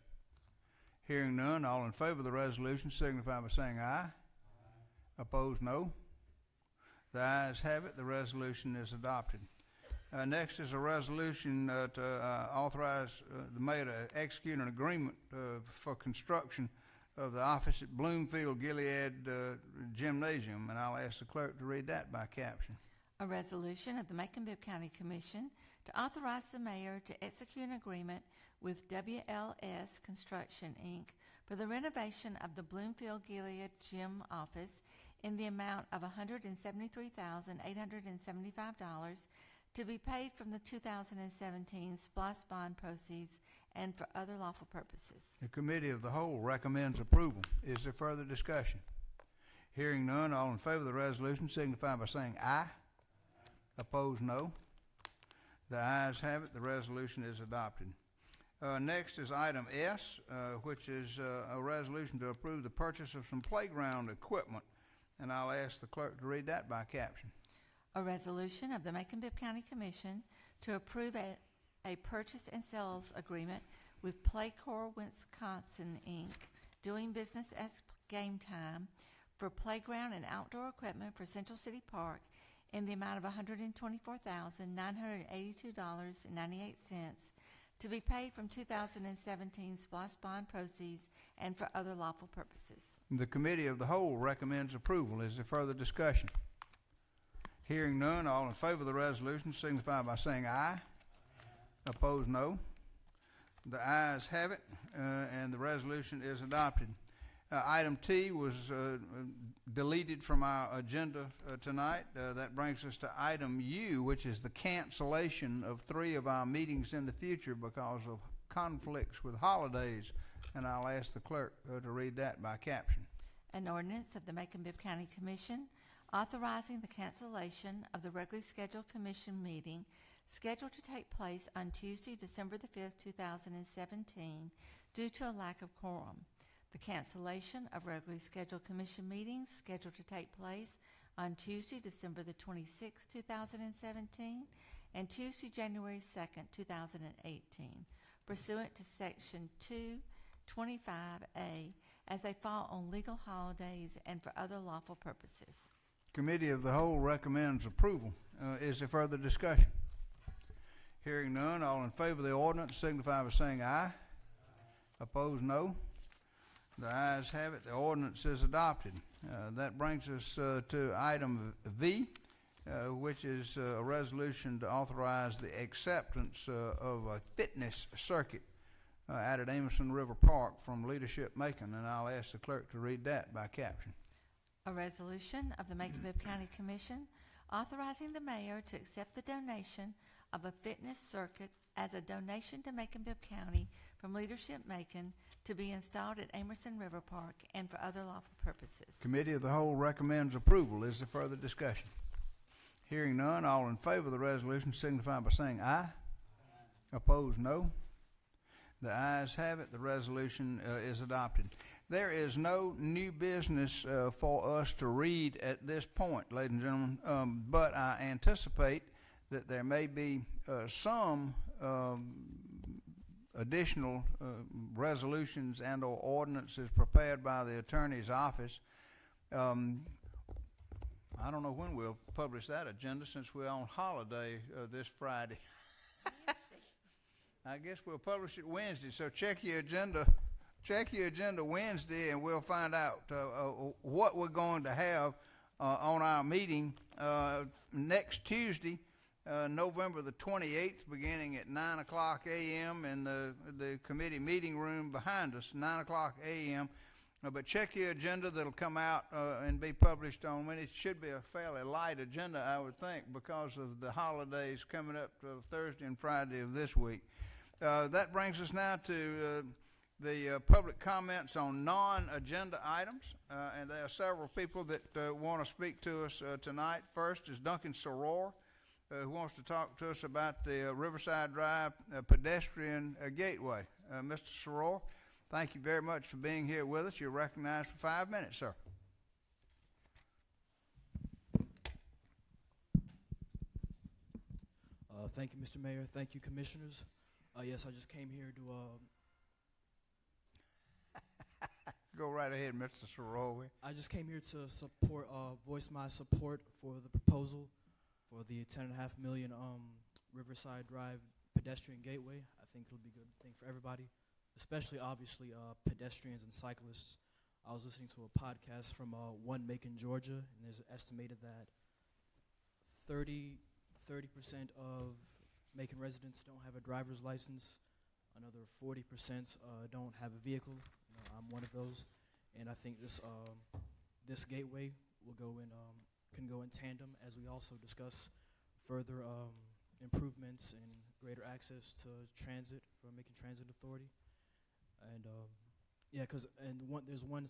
Hearing none, all in favor of the resolution signify by saying aye. Opposed, no. The ayes have it. The resolution is adopted. Next is a resolution to authorize the mayor to execute an agreement for construction of the office at Bloomfield Gilead Gymnasium, and I'll ask the clerk to read that by caption. A resolution of the Macon-Bibb County Commission to authorize the mayor to execute an agreement with WLS Construction, Inc. for the renovation of the Bloomfield Gilead Gym office in the amount of $173,875 to be paid from the 2017 SPLOST bond proceeds and for other lawful purposes. The Committee of the Whole recommends approval. Is there further discussion? Hearing none, all in favor of the resolution signify by saying aye. Opposed, no. The ayes have it. The resolution is adopted. Next is item S, which is a resolution to approve the purchase of some playground equipment, and I'll ask the clerk to read that by caption. A resolution of the Macon-Bibb County Commission to approve a purchase and sales agreement with Playcore Wisconsin, Inc., doing business as Game Time, for playground and outdoor equipment for Central City Park in the amount of $124,982.98 to be paid from 2017 SPLOST bond proceeds and for other lawful purposes. The Committee of the Whole recommends approval. Is there further discussion? Hearing none, all in favor of the resolution signify by saying aye. Opposed, no. The ayes have it, and the resolution is adopted. Item T was deleted from our agenda tonight. That brings us to item U, which is the cancellation of 3 of our meetings in the future because of conflicts with holidays. And I'll ask the clerk to read that by caption. An ordinance of the Macon-Bibb County Commission authorizing the cancellation of the regularly scheduled commission meeting scheduled to take place on Tuesday, December the 5th, 2017, due to a lack of quorum. The cancellation of regularly scheduled commission meetings scheduled to take place on Tuesday, December the 26th, 2017, and Tuesday, January 2nd, 2018, pursuant to Section 225A, as they fall on legal holidays and for other lawful purposes. Committee of the Whole recommends approval. Is there further discussion? Hearing none, all in favor of the ordinance signify by saying aye. Opposed, no. The ayes have it. The ordinance is adopted. That brings us to item V, which is a resolution to authorize the acceptance of a fitness circuit out at Emerson River Park from Leadership Macon, and I'll ask the clerk to read that by caption. A resolution of the Macon-Bibb County Commission authorizing the mayor to accept the donation of a fitness circuit as a donation to Macon-Bibb County from Leadership Macon to be installed at Emerson River Park and for other lawful purposes. Committee of the Whole recommends approval. Is there further discussion? Hearing none, all in favor of the resolution signify by saying aye. Opposed, no. The ayes have it. The resolution is adopted. There is no new business for us to read at this point, ladies and gentlemen, but I anticipate that there may be some additional resolutions and or ordinances prepared by the attorney's office. I don't know when we'll publish that agenda since we're on holiday this Friday. I guess we'll publish it Wednesday, so check your agenda Wednesday and we'll find out what we're going to have on our meeting next Tuesday, November the 28th, beginning at 9 o'clock a.m. in the committee meeting room behind us, 9 o'clock a.m. But check your agenda. That'll come out and be published on when it should be a fairly light agenda, I would think, because of the holidays coming up Thursday and Friday of this week. That brings us now to the public comments on non-agenda items, and there are several people that want to speak to us tonight. First is Duncan Soror, who wants to talk to us about the Riverside Drive pedestrian gateway. Mr. Soror, thank you very much for being here with us. You're recognized for 5 minutes, sir. Thank you, Mr. Mayor. Thank you, commissioners. Yes, I just came here to Go right ahead, Mr. Soror. I just came here to support, voice my support for the proposal for the $10.5 million Riverside Drive pedestrian gateway. I think it'll be a good thing for everybody, especially obviously pedestrians and cyclists. I was listening to a podcast from One Macon, Georgia, and there's estimated that 30% of Macon residents don't have a driver's license. Another 40% don't have a vehicle. I'm one of those, and I think this this gateway will can go in tandem as we also discuss further improvements and greater access to transit for Macon Transit Authority. And yeah, there's one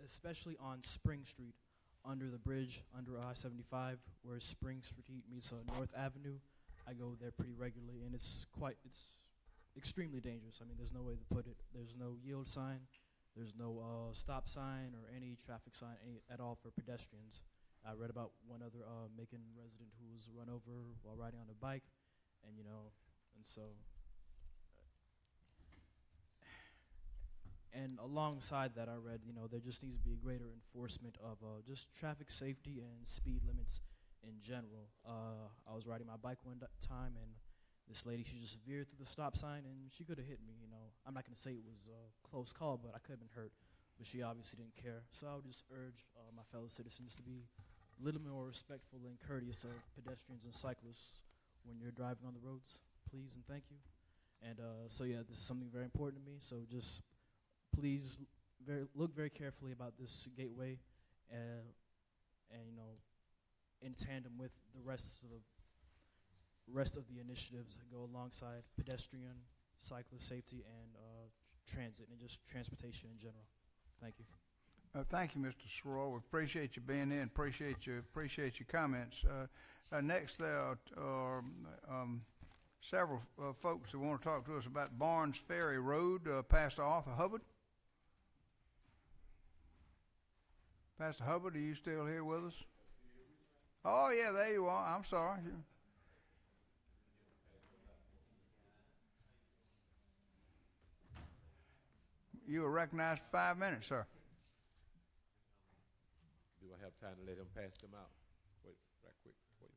especially on Spring Street under the bridge under I-75 where Spring Street meets North Avenue. I go there pretty regularly, and it's extremely dangerous. I mean, there's no way to put it. There's no yield sign. There's no stop sign or any traffic sign at all for pedestrians. I read about one other Macon resident who was run over while riding on a bike, and so. And alongside that, I read, there just needs to be a greater enforcement of just traffic safety and speed limits in general. I was riding my bike one time, and this lady, she just veered through the stop sign, and she could have hit me. I'm not going to say it was a close call, but I could have been hurt. But she obviously didn't care. So I would just urge my fellow citizens to be a little more respectful and courteous of pedestrians and cyclists when you're driving on the roads, please and thank you. And so yeah, this is something very important to me. So just please look very carefully about this gateway, and in tandem with the rest of the initiatives that go alongside pedestrian, cyclist safety, and transit, and just transportation in general. Thank you. Thank you, Mr. Soroy. We appreciate you being in. Appreciate your comments. Next, there are several folks who want to talk to us about Barnes Ferry Road. Pastor Arthur Hubbard. Pastor Hubbard, are you still here with us? Oh, yeah, there you are. I'm sorry. You are recognized for 5 minutes, sir. Do I have time to let him pass them out? Wait, right quick. Wait.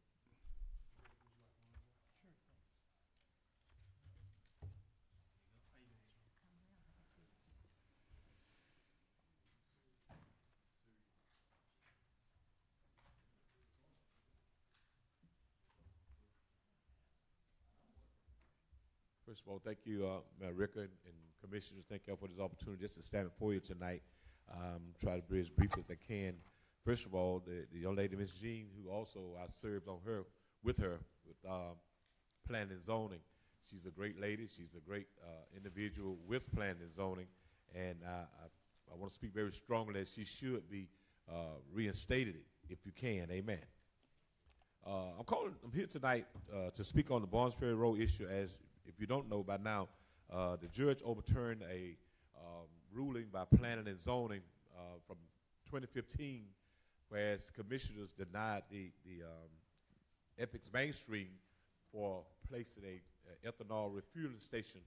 First of all, thank you, Mayor Ricker and commissioners. Thank you all for this opportunity just to stand before you tonight. Try to be as brief as I can. First of all, the young lady, Miss Jean, who also I served with planning and zoning. She's a great lady. She's a great individual with planning and zoning, and I want to speak very strongly that she should be reinstated if you can. Amen. I'm here tonight to speak on the Barnes Ferry Road issue. As if you don't know by now, the judge overturned a ruling by planning and zoning from 2015, whereas commissioners denied the Epic's mainstream for placing a ethanol refueling station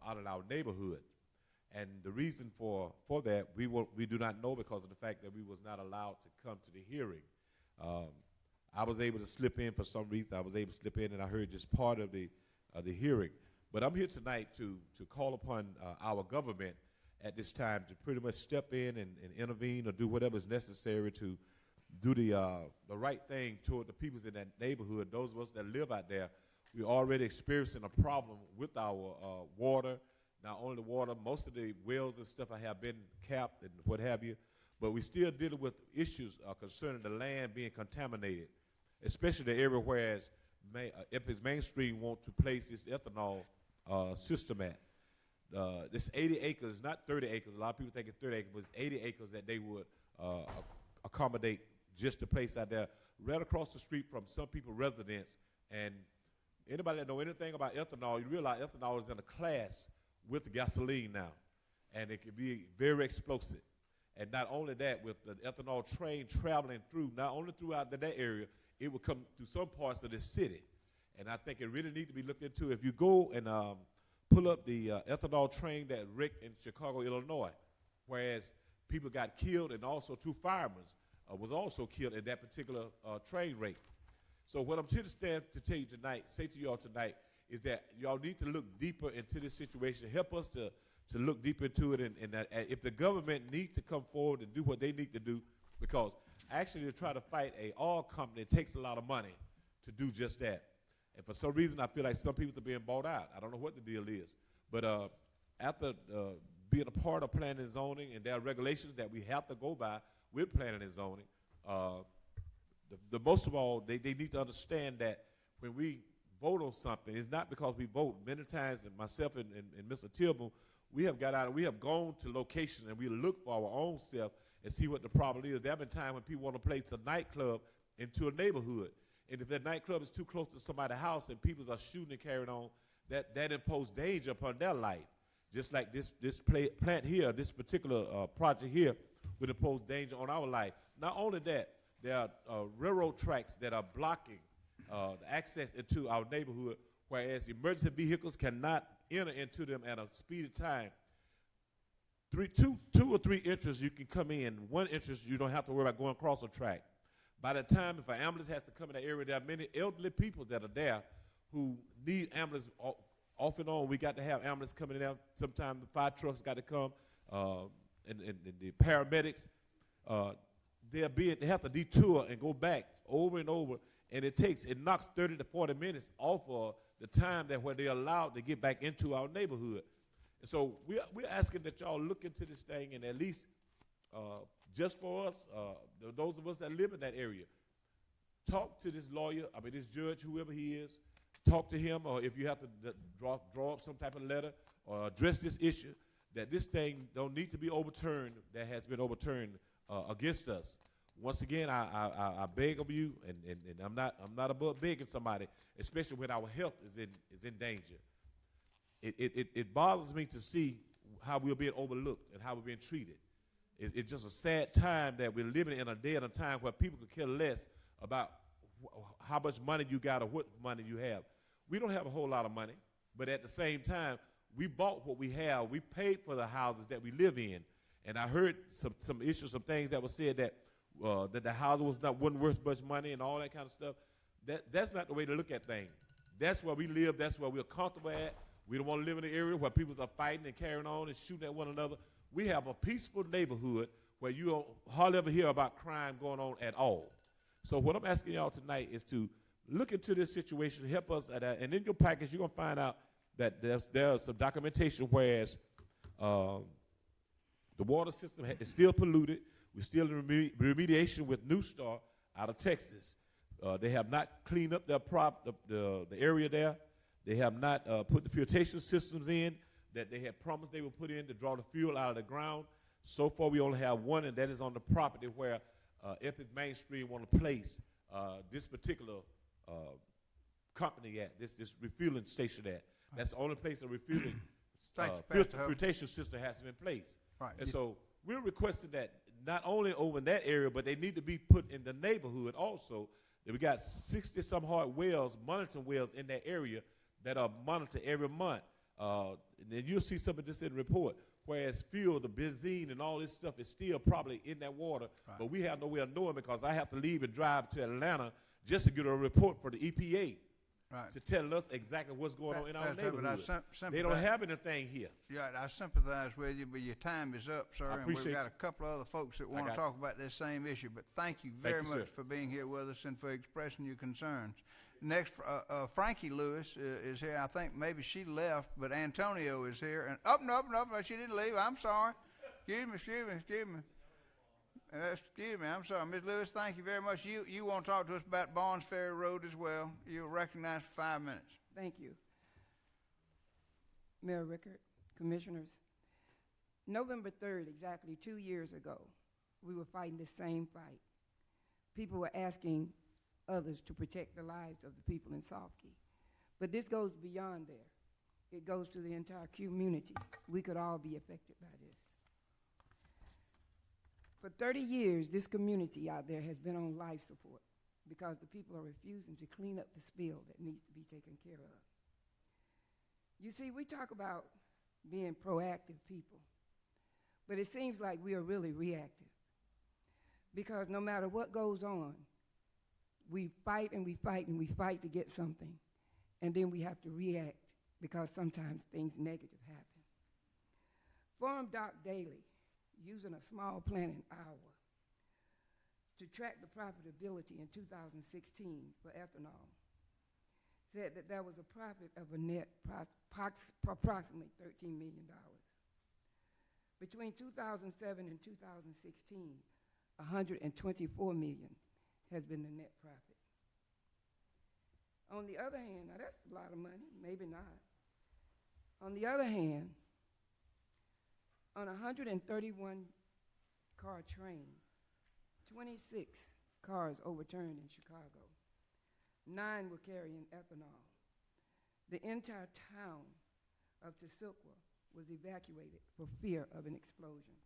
out in our neighborhood. And the reason for that, we do not know, because of the fact that we was not allowed to come to the hearing. I was able to slip in for some reason. I was able to slip in, and I heard just part of the hearing. But I'm here tonight to call upon our government at this time to pretty much step in and intervene or do whatever is necessary to do the right thing toward the people in that neighborhood. Those of us that live out there, we're already experiencing a problem with our water. Not only the water, most of the wells and stuff have been capped and what have you, but we still dealing with issues concerning the land being contaminated, especially the area where Epic's Mainstream want to place this ethanol system at. This 80 acres, not 30 acres. A lot of people think it's 30 acres, but it's 80 acres that they would accommodate just to place out there right across the street from some people's residence. And anybody that know anything about ethanol, you realize ethanol is in a class with gasoline now, and it can be very explosive. And not only that, with the ethanol train traveling through, not only throughout that area, it will come through some parts of the city. And I think it really needs to be looked into. If you go and pull up the ethanol train that wrecked in Chicago, Illinois, whereas people got killed, and also 2 firemen was also killed in that particular train wreck. So what I'm here to stand to tell you tonight, say to y'all tonight, is that y'all need to look deeper into this situation. Help us to look deeper into it, and that if the government needs to come forward and do what they need to do, because actually to try to fight a oil company, it takes a lot of money to do just that. And for some reason, I feel like some people are being bought out. I don't know what the deal is. But after being a part of planning and zoning, and there are regulations that we have to go by with planning and zoning, the most of all, they need to understand that when we vote on something, it's not because we vote. Many times, and myself and Mr. Tillman, we have got out and we have gone to locations and we look for our own self and see what the problem is. There have been times when people want to place a nightclub into a neighborhood. And if that nightclub is too close to somebody's house and people are shooting and carrying on, that imposes danger upon their life. Just like this plant here, this particular project here would impose danger on our life. Not only that, there are railroad tracks that are blocking the access into our neighborhood, whereas emergency vehicles cannot enter into them at a speedy time. Two or three entrances you can come in. One entrance you don't have to worry about going across a track. By the time, if an ambulance has to come in the area, there are many elderly people that are there who need ambulance off and on. We got to have ambulance coming in there. Sometimes the fire trucks got to come, and the paramedics. They have to detour and go back over and over, and it knocks 30 to 40 minutes off of the time that where they're allowed to get back into our neighborhood. And so we're asking that y'all look into this thing and at least just for us, those of us that live in that area, talk to this lawyer, this judge, whoever he is, talk to him, or if you have to draw up some type of letter or address this issue, that this thing don't need to be overturned, that has been overturned against us. Once again, I beg of you, and I'm not above begging somebody, especially when our health is in danger. It bothers me to see how we're being overlooked and how we're being treated. It's just a sad time that we're living in a day and a time where people could care less about how much money you got or what money you have. We don't have a whole lot of money, but at the same time, we bought what we have. We paid for the houses that we live in. And I heard some issues, some things that were said that the house wasn't worth much money and all that kind of stuff. That's not the way to look at things. That's where we live. That's where we're comfortable at. We don't want to live in an area where people are fighting and carrying on and shooting at one another. We have a peaceful neighborhood where you don't hardly ever hear about crime going on at all. So what I'm asking y'all tonight is to look into this situation, help us at that. And in your package, you're going to find out that there's some documentation, whereas the water system is still polluted. We're still in remediation with New Star out of Texas. They have not cleaned up the area there. They have not put the filtration systems in that they had promised they would put in to draw the fuel out of the ground. So far, we only have one, and that is on the property where Epic Mainstream want to place this particular company at, this refueling station at. That's the only place a refueling filtration system has been placed. Right. And so we're requesting that not only over in that area, but they need to be put in the neighborhood also. That we got 60-some hard wells, monitoring wells in that area that are monitored every month. And then you'll see some of this in the report. Whereas fuel, the benzene, and all this stuff is still probably in that water, right. But we have no way of knowing because I have to leave and drive to Atlanta just to get a report for the EPA, right, to tell us exactly what's going on in our neighborhood. They don't have anything here. Yeah, I sympathize with you, but your time is up, sir, and we've got a couple of other folks that want to talk about this same issue. But thank you very much for being here with us and for expressing your concerns. Next, Frankie Lewis is here. I think maybe she left, but Antonio is here. And no, she didn't leave. I'm sorry. Excuse me. I'm sorry, Ms. Lewis. Thank you very much. You want to talk to us about Barnes Ferry Road as well? You're recognized for 5 minutes. Thank you, Mayor Rickard, Commissioners. November 3rd, exactly 2 years ago, we were fighting the same fight. People were asking others to protect the lives of the people in Saltkey. But this goes beyond there. It goes to the entire community. We could all be affected by this. For 30 years, this community out there has been on life support because the people are refusing to clean up the spill that needs to be taken care of. You see, we talk about being proactive people, but it seems like we are really reactive because no matter what goes on, we fight and we fight and we fight to get something, and then we have to react because sometimes things negative happen. Forum Doc Daily, using a small planning hour to track the profitability in 2016 for ethanol, said that there was a profit of a net approximately $13 million. Between 2007 and 2016, $124 million has been the net profit. On the other hand, now that's a lot of money, maybe not. On the other hand, on a 131-car train, 26 cars overturned in Chicago. 9 were carrying ethanol. The entire town of Tesauqua was evacuated for fear of an explosion.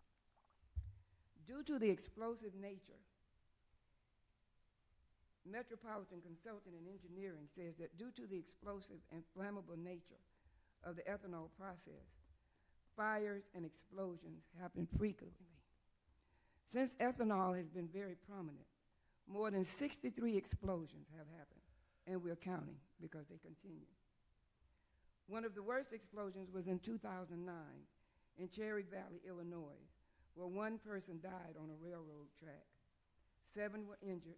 Due to the explosive nature, Metropolitan Consulting and Engineering says that due to the explosive and flammable nature of the ethanol process, fires and explosions happen frequently. Since ethanol has been very prominent, more than 63 explosions have happened, and we're counting because they continue. One of the worst explosions was in 2009 in Cherry Valley, Illinois, where 1 person died on a railroad track. 7 were injured.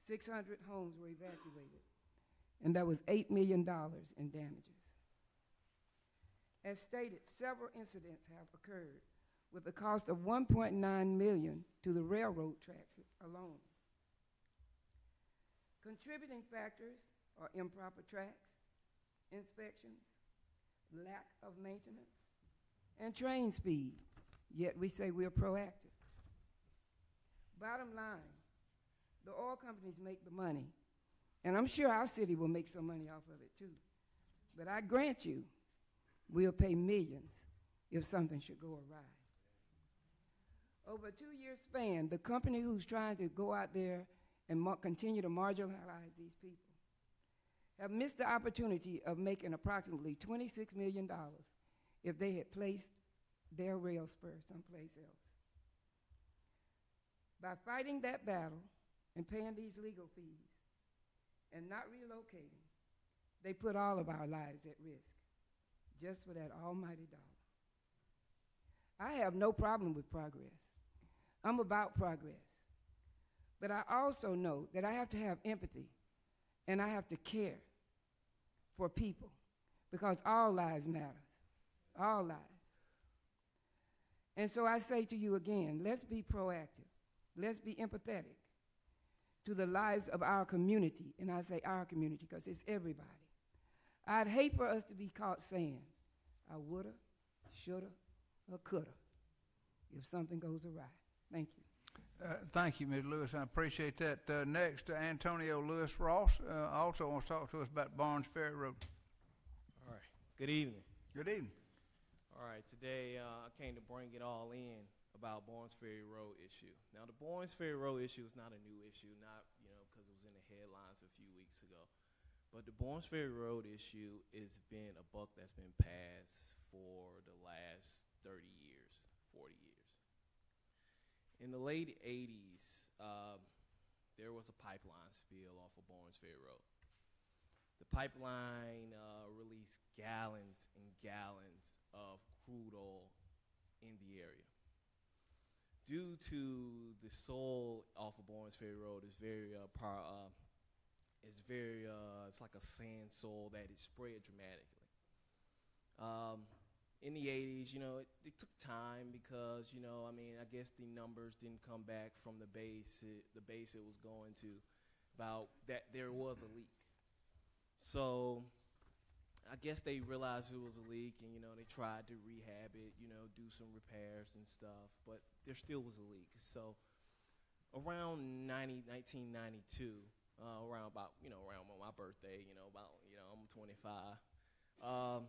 600 homes were evacuated, and there was $8 million in damages. As stated, several incidents have occurred with a cost of $1.9 million to the railroad tracks alone. Contributing factors are improper tracks, inspections, lack of maintenance, and train speed, yet we say we're proactive. Bottom line, the oil companies make the money, and I'm sure our city will make some money off of it too. But I grant you, we'll pay millions if something should go awry. Over a 2-year span, the company who's trying to go out there and continue to marginalize these people have missed the opportunity of making approximately $26 million if they had placed their rail spur someplace else. By fighting that battle and paying these legal fees and not relocating, they put all of our lives at risk just for that almighty dollar. I have no problem with progress. I'm about progress. But I also know that I have to have empathy and I have to care for people because all lives matter, all lives. And so I say to you again, let's be proactive. Let's be empathetic to the lives of our community. And I say our community because it's everybody. I'd hate for us to be caught saying, I woulda, shoulda, or coulda if something goes awry. Thank you. Thank you, Ms. Lewis. I appreciate that. Next, Antonio Lewis Ross also wants to talk to us about Barnes Ferry Road. All right. Good evening. Good evening. All right. Today I came to bring it all in about Barnes Ferry Road issue. Now, the Barnes Ferry Road issue is not a new issue, not because it was in the headlines a few weeks ago. But the Barnes Ferry Road issue has been a buck that's been passed for the last 30 years, 40 years. In the late 80s, there was a pipeline spill off of Barnes Ferry Road. The pipeline released gallons and gallons of crude oil in the area. Due to the soil off of Barnes Ferry Road is it's like a sand soil that it spread dramatically. In the 80s, it took time because, I guess the numbers didn't come back from the base it was going to about that there was a leak. So I guess they realized it was a leak and, they tried to rehab it, do some repairs and stuff, but there still was a leak. So around 1992, around my birthday, I'm 25,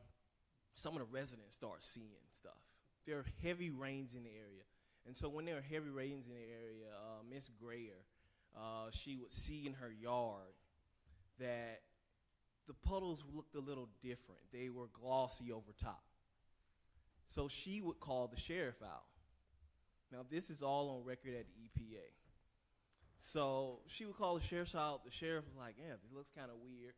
some of the residents start seeing stuff. There are heavy rains in the area. And so when there are heavy rains in the area, Miss Grayer, she would see in her yard that the puddles looked a little different. They were glossy over top. So she would call the sheriff out. Now, this is all on record at the EPA. So she would call the sheriff out. The sheriff was like, yeah, this looks kind of weird.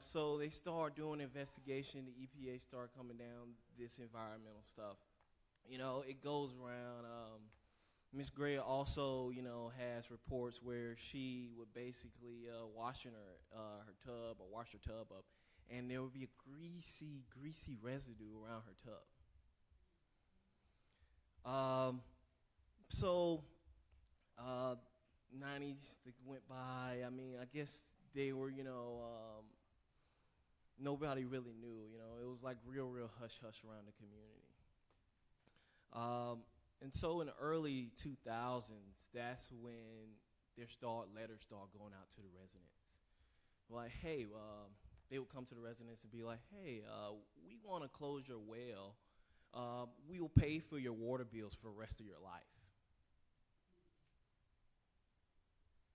So they start doing an investigation. The EPA start coming down this environmental stuff. It goes around. Ms. Gray also, has reports where she would basically wash her tub or wash her tub up, and there would be a greasy residue around her tub. So 90s went by. I guess they were, nobody really knew. It was like real hush-hush around the community. And so in the early 2000s, that's when letters start going out to the residents. Like, hey, they would come to the residents and be like, hey, we want to close your well. We will pay for your water bills for the rest of your life.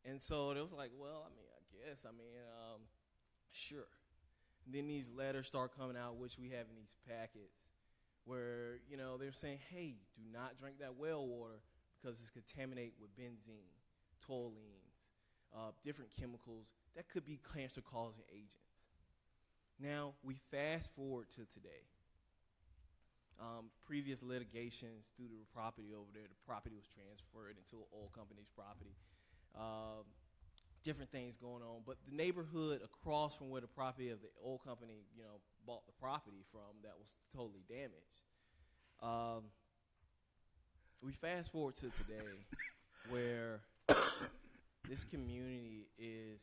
And so it was like, well, I guess, sure. And then these letters start coming out, which we have in these packets, where, they're saying, hey, do not drink that well water because it's contaminated with benzene, toluenes, different chemicals that could be cancer-causing agents. Now, we fast forward to today. Previous litigations due to the property over there, the property was transferred into an oil company's property. different things going on. But the neighborhood across from where the property of the old company, bought the property from, that was totally damaged. We fast forward to today, where this community is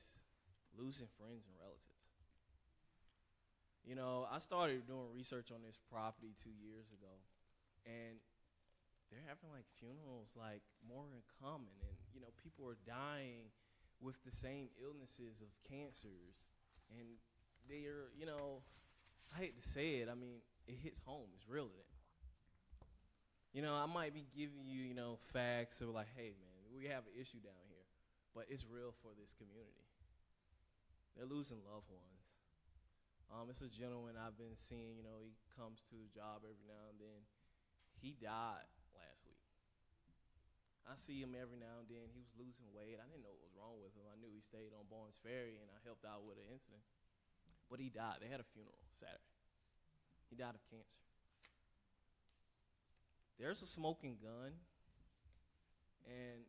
losing friends and relatives. I started doing research on this property 2 years ago, and they're having like funerals like more in common, and people are dying with the same illnesses of cancers, and they are, I hate to say it, I mean, it hits home. It's real to them. I might be giving you, facts or like, hey man, we have an issue down here, but it's real for this community. They're losing loved ones. It's a gentleman I've been seeing, he comes to the job every now and then. He died last week. I see him every now and then. He was losing weight. I didn't know what was wrong with him. I knew he stayed on Barnes Ferry, and I helped out with an incident. But he died. They had a funeral Saturday. He died of cancer. There's a smoking gun, and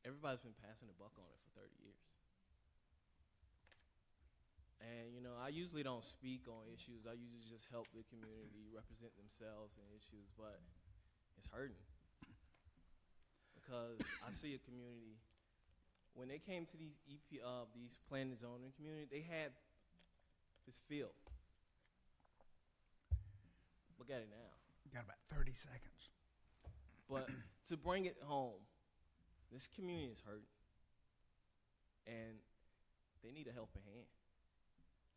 everybody's been passing the buck on it for 30 years. And, I usually don't speak on issues. I usually just help the community represent themselves in issues, but it's hurting. Because I see a community, when they came to these these planning and zoning community, they had this field. Look at it now. You got about 30 seconds. But to bring it home, this community is hurting, and they need a helping hand.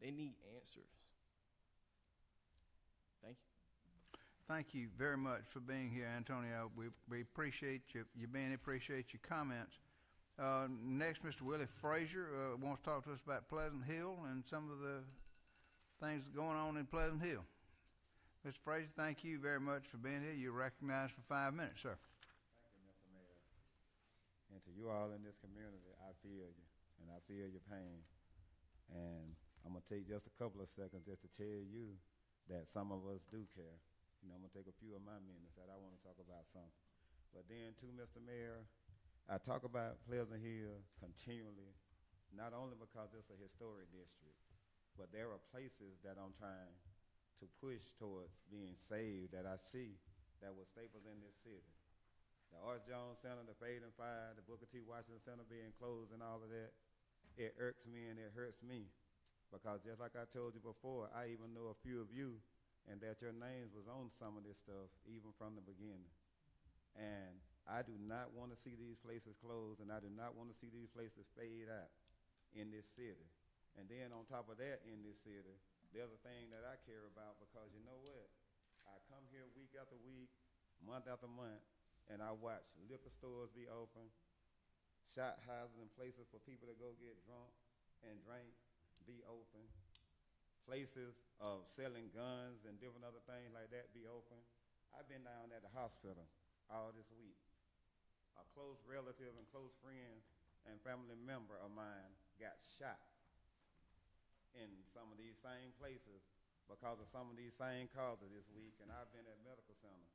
They need answers. Thank you. Thank you very much for being here, Antonio. We appreciate you being here, appreciate your comments. Next, Mr. Willie Frazier wants to talk to us about Pleasant Hill and some of the things going on in Pleasant Hill. Mr. Frazier, thank you very much for being here. You're recognized for 5 minutes, sir. Thank you, Mr. Mayor. And to you all in this community, I feel you, and I feel your pain. And I'm going to take just a couple of seconds just to tell you that some of us do care. I'm going to take a few of my minutes that I want to talk about something. But then, too, Mr. Mayor, I talk about Pleasant Hill continually, not only because it's a historic district, but there are places that I'm trying to push towards being saved that I see that were staples in this city. The Art Jones Center, the Fade and Fire, the Booker T. Washington Center being closed and all of that, it irks me and it hurts me. Because just like I told you before, I even know a few of you, and that your names was on some of this stuff even from the beginning. And I do not want to see these places closed, and I do not want to see these places fade out in this city. And then on top of that, in this city, there's a thing that I care about, because you know what? I come here week after week, month after month, and I watch liquor stores be open, shot houses and places for people to go get drunk and drink be open, places of selling guns and different other things like that be open. I've been down at the hospital all this week. A close relative and close friend and family member of mine got shot in some of these same places because of some of these same causes this week, and I've been at medical center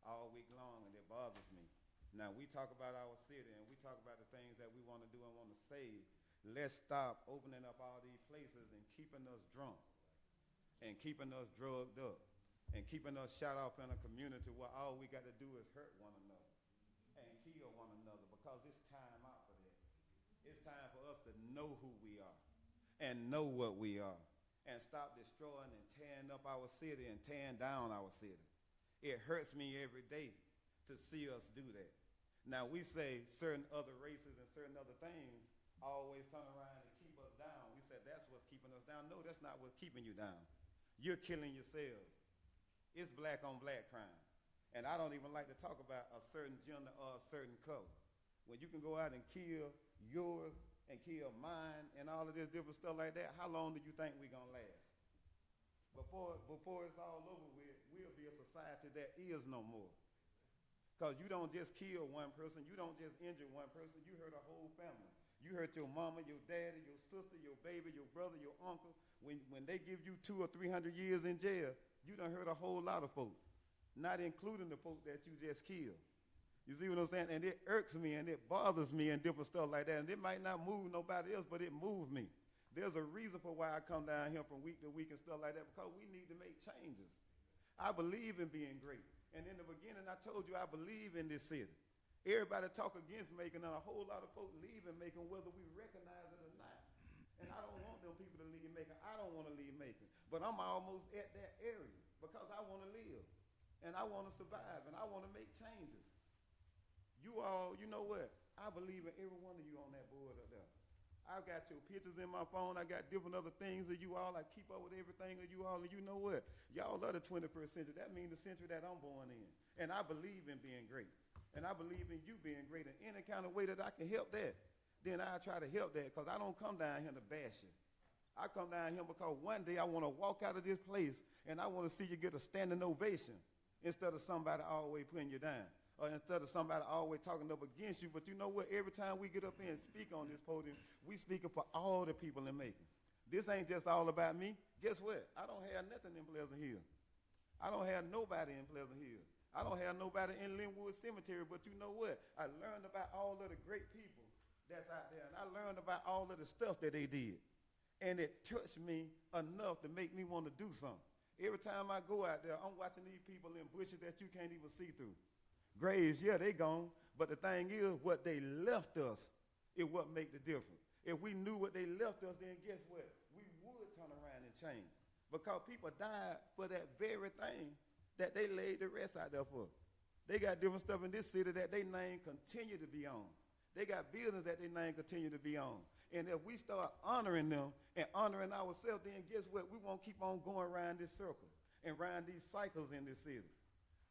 all week long, and it bothers me. Now, we talk about our city, and we talk about the things that we want to do and want to save. Let's stop opening up all these places and keeping us drunk and keeping us drugged up and keeping us shut off in a community where all we got to do is hurt one another and kill one another, because it's time out for that. It's time for us to know who we are and know what we are and stop destroying and tearing up our city and tearing down our city. It hurts me every day to see us do that. Now, we say certain other races and certain other things always turn around and keep us down. We said that's what's keeping us down. No, that's not what's keeping you down. You're killing yourselves. It's black on black crime. And I don't even like to talk about a certain gender or a certain color. When you can go out and kill yours and kill mine and all of this different stuff like that, how long do you think we're going to last? Before it's all over with, we'll be a society that is no more. Because you don't just kill one person. You don't just injure one person. You hurt a whole family. You hurt your mama, your daddy, your sister, your baby, your brother, your uncle. When they give you 200 or 300 years in jail, you done hurt a whole lot of folks, not including the folk that you just killed. You see what I'm saying? And it irks me and it bothers me and different stuff like that. And it might not move nobody else, but it moves me. There's a reason for why I come down here from week to week and stuff like that, because we need to make changes. I believe in being great. And in the beginning, I told you I believe in this city. Everybody talk against Macon, and a whole lot of folks leaving Macon, whether we recognize it or not. And I don't want them people to leave Macon. I don't want to leave Macon. But I'm almost at that area because I want to live. And I want to survive. And I want to make changes. You all, you know what? I believe in every one of you on that board up there. I've got your pictures in my phone. I got different other things of you all. I keep up with everything of you all. And you know what? Y'all are the 21st century. That means the century that I'm born in. And I believe in being great. And I believe in you being great in any kind of way that I can help that. Then I try to help that, because I don't come down here to bash you. I come down here because one day I want to walk out of this place and I want to see you get a standing ovation instead of somebody always putting you down. Or instead of somebody always talking up against you. But you know what? Every time we get up here and speak on this podium, we speaking for all the people in Macon. This ain't just all about me. Guess what? I don't have nothing in Pleasant Hill. I don't have nobody in Pleasant Hill. I don't have nobody in Linwood Cemetery. But you know what? I learned about all of the great people that's out there. And I learned about all of the stuff that they did. And it touched me enough to make me want to do something. Every time I go out there, I'm watching these people in bushes that you can't even see through. Graves, yeah, they gone. But the thing is, what they left us is what make the difference. If we knew what they left us, then guess what? We would turn around and change. Because people died for that very thing that they laid the rest out there for. They got different stuff in this city that they name continue to be on. They got buildings that they name continue to be on. And if we start honoring them and honoring ourselves, then guess what? We won't keep on going around this circle and around these cycles in this city.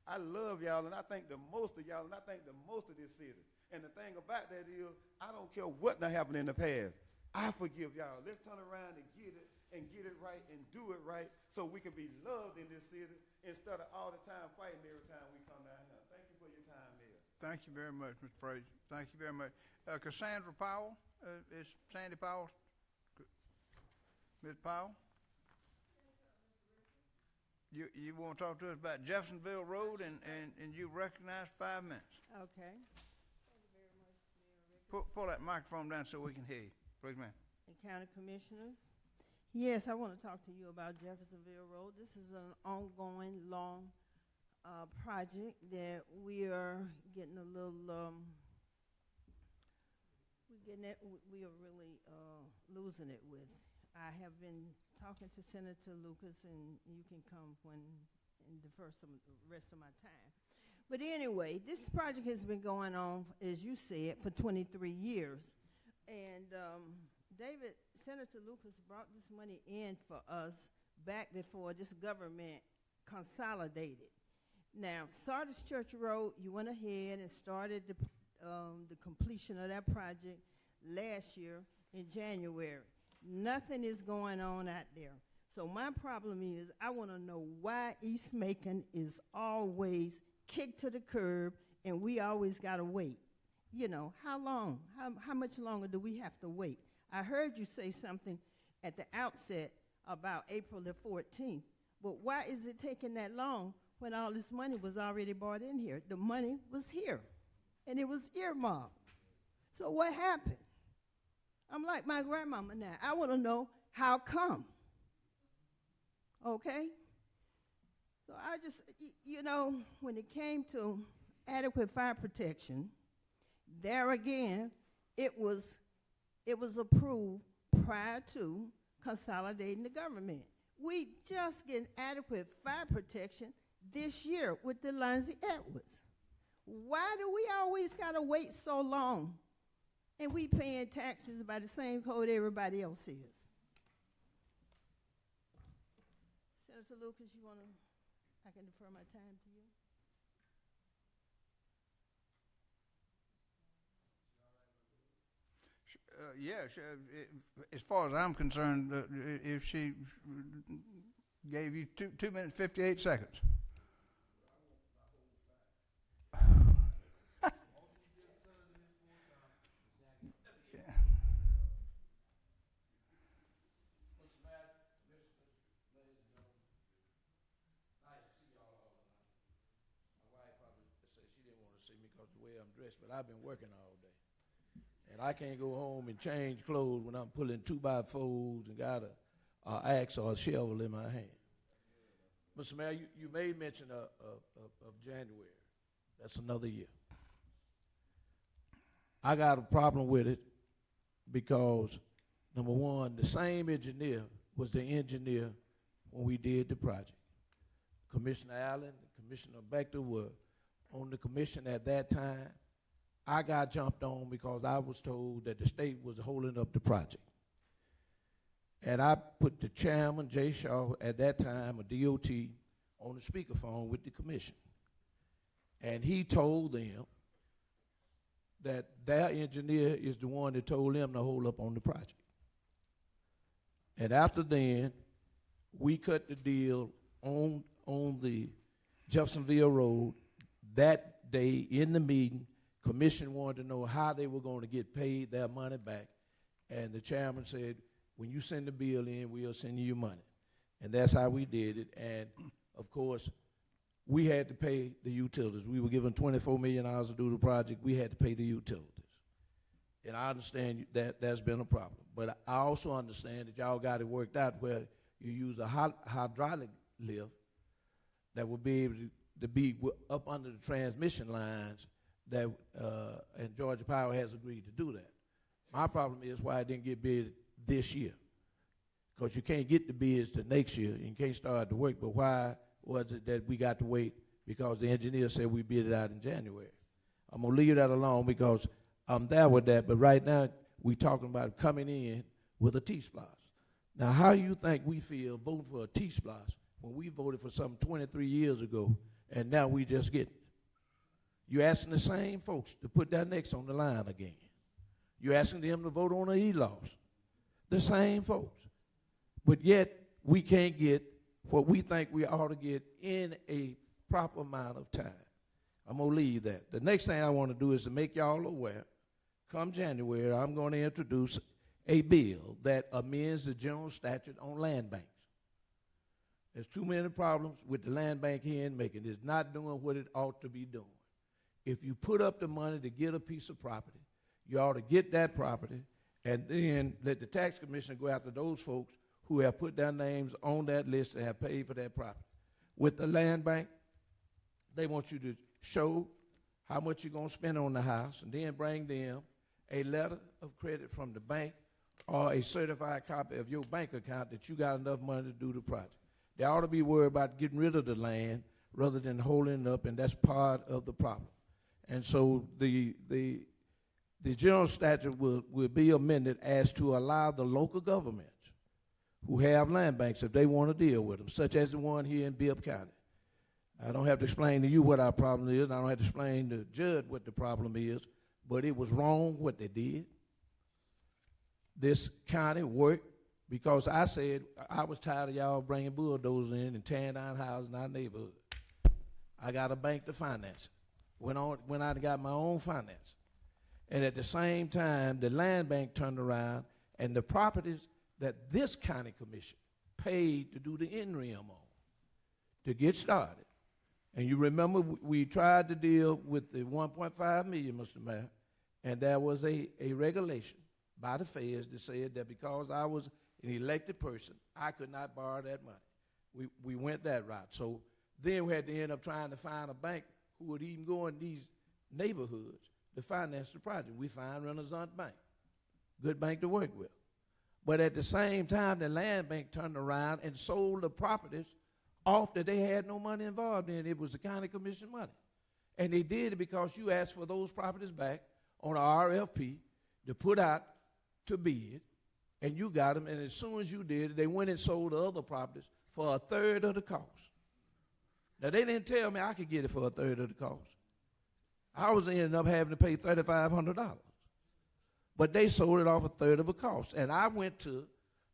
I love y'all, and I think the most of y'all, and I think the most of this city. And the thing about that is, I don't care what done happened in the past. I forgive y'all. Let's turn around and get it right and do it right so we can be loved in this city instead of all the time fighting every time we come down here. Thank you for your time, Mayor. Thank you very much, Mr. Frazier. Thank you very much. Cassandra Powell, is Sandy Powell? Ms. Powell? You want to talk to us about Jeffersonville Road, and you recognize 5 minutes. Okay. Pull that microphone down so we can hear you. Please, ma'am. And County Commissioners. Yes, I want to talk to you about Jeffersonville Road. This is an ongoing, long project that we are getting a little, we are really losing it with. I have been talking to Senator Lucas, and you can come when and defer some of the rest of my time. But anyway, this project has been going on, as you said, for 23 years. And Senator Lucas brought this money in for us back before this government consolidated. Now, Sardis Church Road, you went ahead and started the completion of that project last year in January. Nothing is going on out there. So my problem is, I want to know why East Macon is always kicked to the curb and we always got to wait. You know, how long? How much longer do we have to wait? I heard you say something at the outset about April the 14th, but why is it taking that long when all this money was already brought in here? The money was here, and it was earmarked. So what happened? I'm like my grandmama now. I want to know how come. Okay? So I just, you know, when it came to adequate fire protection, there again, it was approved prior to consolidating the government. We just get adequate fire protection this year with the Lindsay Edwards. Why do we always gotta wait so long? And we paying taxes by the same code everybody else is. Senator Lucas, I can defer my time to you. As far as I'm concerned, if she gave you 2 minutes, 58 seconds. because the way I'm dressed, but I've been working all day. And I can't go home and change clothes when I'm pulling 2x4s and got a axe or a shovel in my hand. Mr. Mayor, you made mention of January. That's another year. I got a problem with it because, number one, the same engineer was the engineer when we did the project. Commissioner Allen and Commissioner Bechter were on the commission at that time. I got jumped on because I was told that the state was holding up the project. And I put the chairman, Jay Shaw, at that time, a DOT, on the speakerphone with the commission. And he told them that their engineer is the one that told them to hold up on the project. And after then, we cut the deal on the Jeffersonville Road. That day in the meeting, commission wanted to know how they were going to get paid their money back. And the chairman said, when you send the bill in, we'll send you your money. And that's how we did it. And, of course, we had to pay the utilities. We were given $24 million to do the project. We had to pay the utilities. And I understand that that's been a problem. But I also understand that y'all got it worked out where you use a hydraulic lift that will be able to be up under the transmission lines that, and Georgia Power has agreed to do that. My problem is why it didn't get bid this year. Because you can't get the bids till next year. You can't start the work. But why was it that we got to wait? Because the engineer said we bid it out in January. I'm going to leave that alone because I'm there with that. But right now, we talking about coming in with a T-Splosh. Now, how do you think we feel voting for a T-Splosh when we voted for something 23 years ago and now we just getting it? You're asking the same folks to put their necks on the line again. You're asking them to vote on an E-loss. The same folks. But yet, we can't get what we think we ought to get in a proper amount of time. I'm going to leave that. The next thing I want to do is to make y'all aware, come January, I'm going to introduce a bill that amends the general statute on land banks. There's too many problems with the land bank here in Macon. It's not doing what it ought to be doing. If you put up the money to get a piece of property, you ought to get that property and then let the tax commissioner go after those folks who have put their names on that list and have paid for that property. With the land bank, they want you to show how much you're going to spend on the house and then bring them a letter of credit from the bank or a certified copy of your bank account that you got enough money to do the project. They ought to be worried about getting rid of the land rather than holding it up, and that's part of the problem. And so the general statute will be amended as to allow the local governments who have land banks, if they want to deal with them, such as the one here in Bibb County. I don't have to explain to you what our problem is. I don't have to explain to Judd what the problem is, but it was wrong what they did. This county worked because I said I was tired of y'all bringing bulldozers in and tearing down houses in our neighborhood. I got a bank to finance it. Went out and got my own finance. And at the same time, the land bank turned around and the properties that this county commission paid to do the in-rim on to get started. And you remember we tried to deal with the 1.5 million, Mr. Mayor, and there was a regulation by the feds that said that because I was an elected person, I could not borrow that money. We went that route. So then we had to end up trying to find a bank who would even go in these neighborhoods to finance the project. We found Renaissance Bank, good bank to work with. But at the same time, the land bank turned around and sold the properties off that they had no money involved in. It was the county commission money. And they did it because you asked for those properties back on a RFP to put out to bid, and you got them. And as soon as you did, they went and sold the other properties for a third of the cost. Now, they didn't tell me I could get it for a third of the cost. I was ending up having to pay $3,500. But they sold it off a third of the cost. And I went to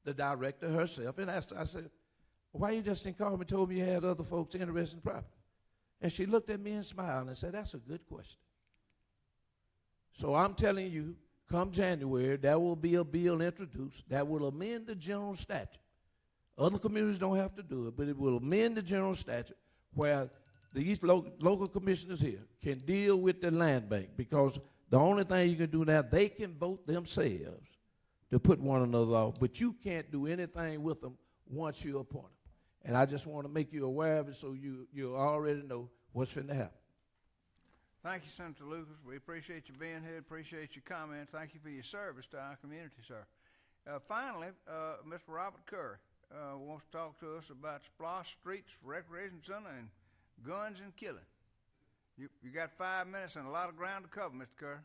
the director herself and asked her, I said, why you just didn't call me and told me you had other folks interested in the property? And she looked at me and smiled and said, that's a good question. So I'm telling you, come January, there will be a bill introduced that will amend the general statute. Other communities don't have to do it, but it will amend the general statute where these local commissioners here can deal with the land bank, because the only thing you can do now, they can vote themselves to put one another off, but you can't do anything with them once you appoint them. And I just want to make you aware of it so you already know what's finna happen. Thank you, Senator Lucas. We appreciate you being here, appreciate your comments. Thank you for your service to our community, sir. Finally, Mr. Robert Curry wants to talk to us about Splosh Streets Recreation Center and guns and killing. You got 5 minutes and a lot of ground to cover, Mr. Curry.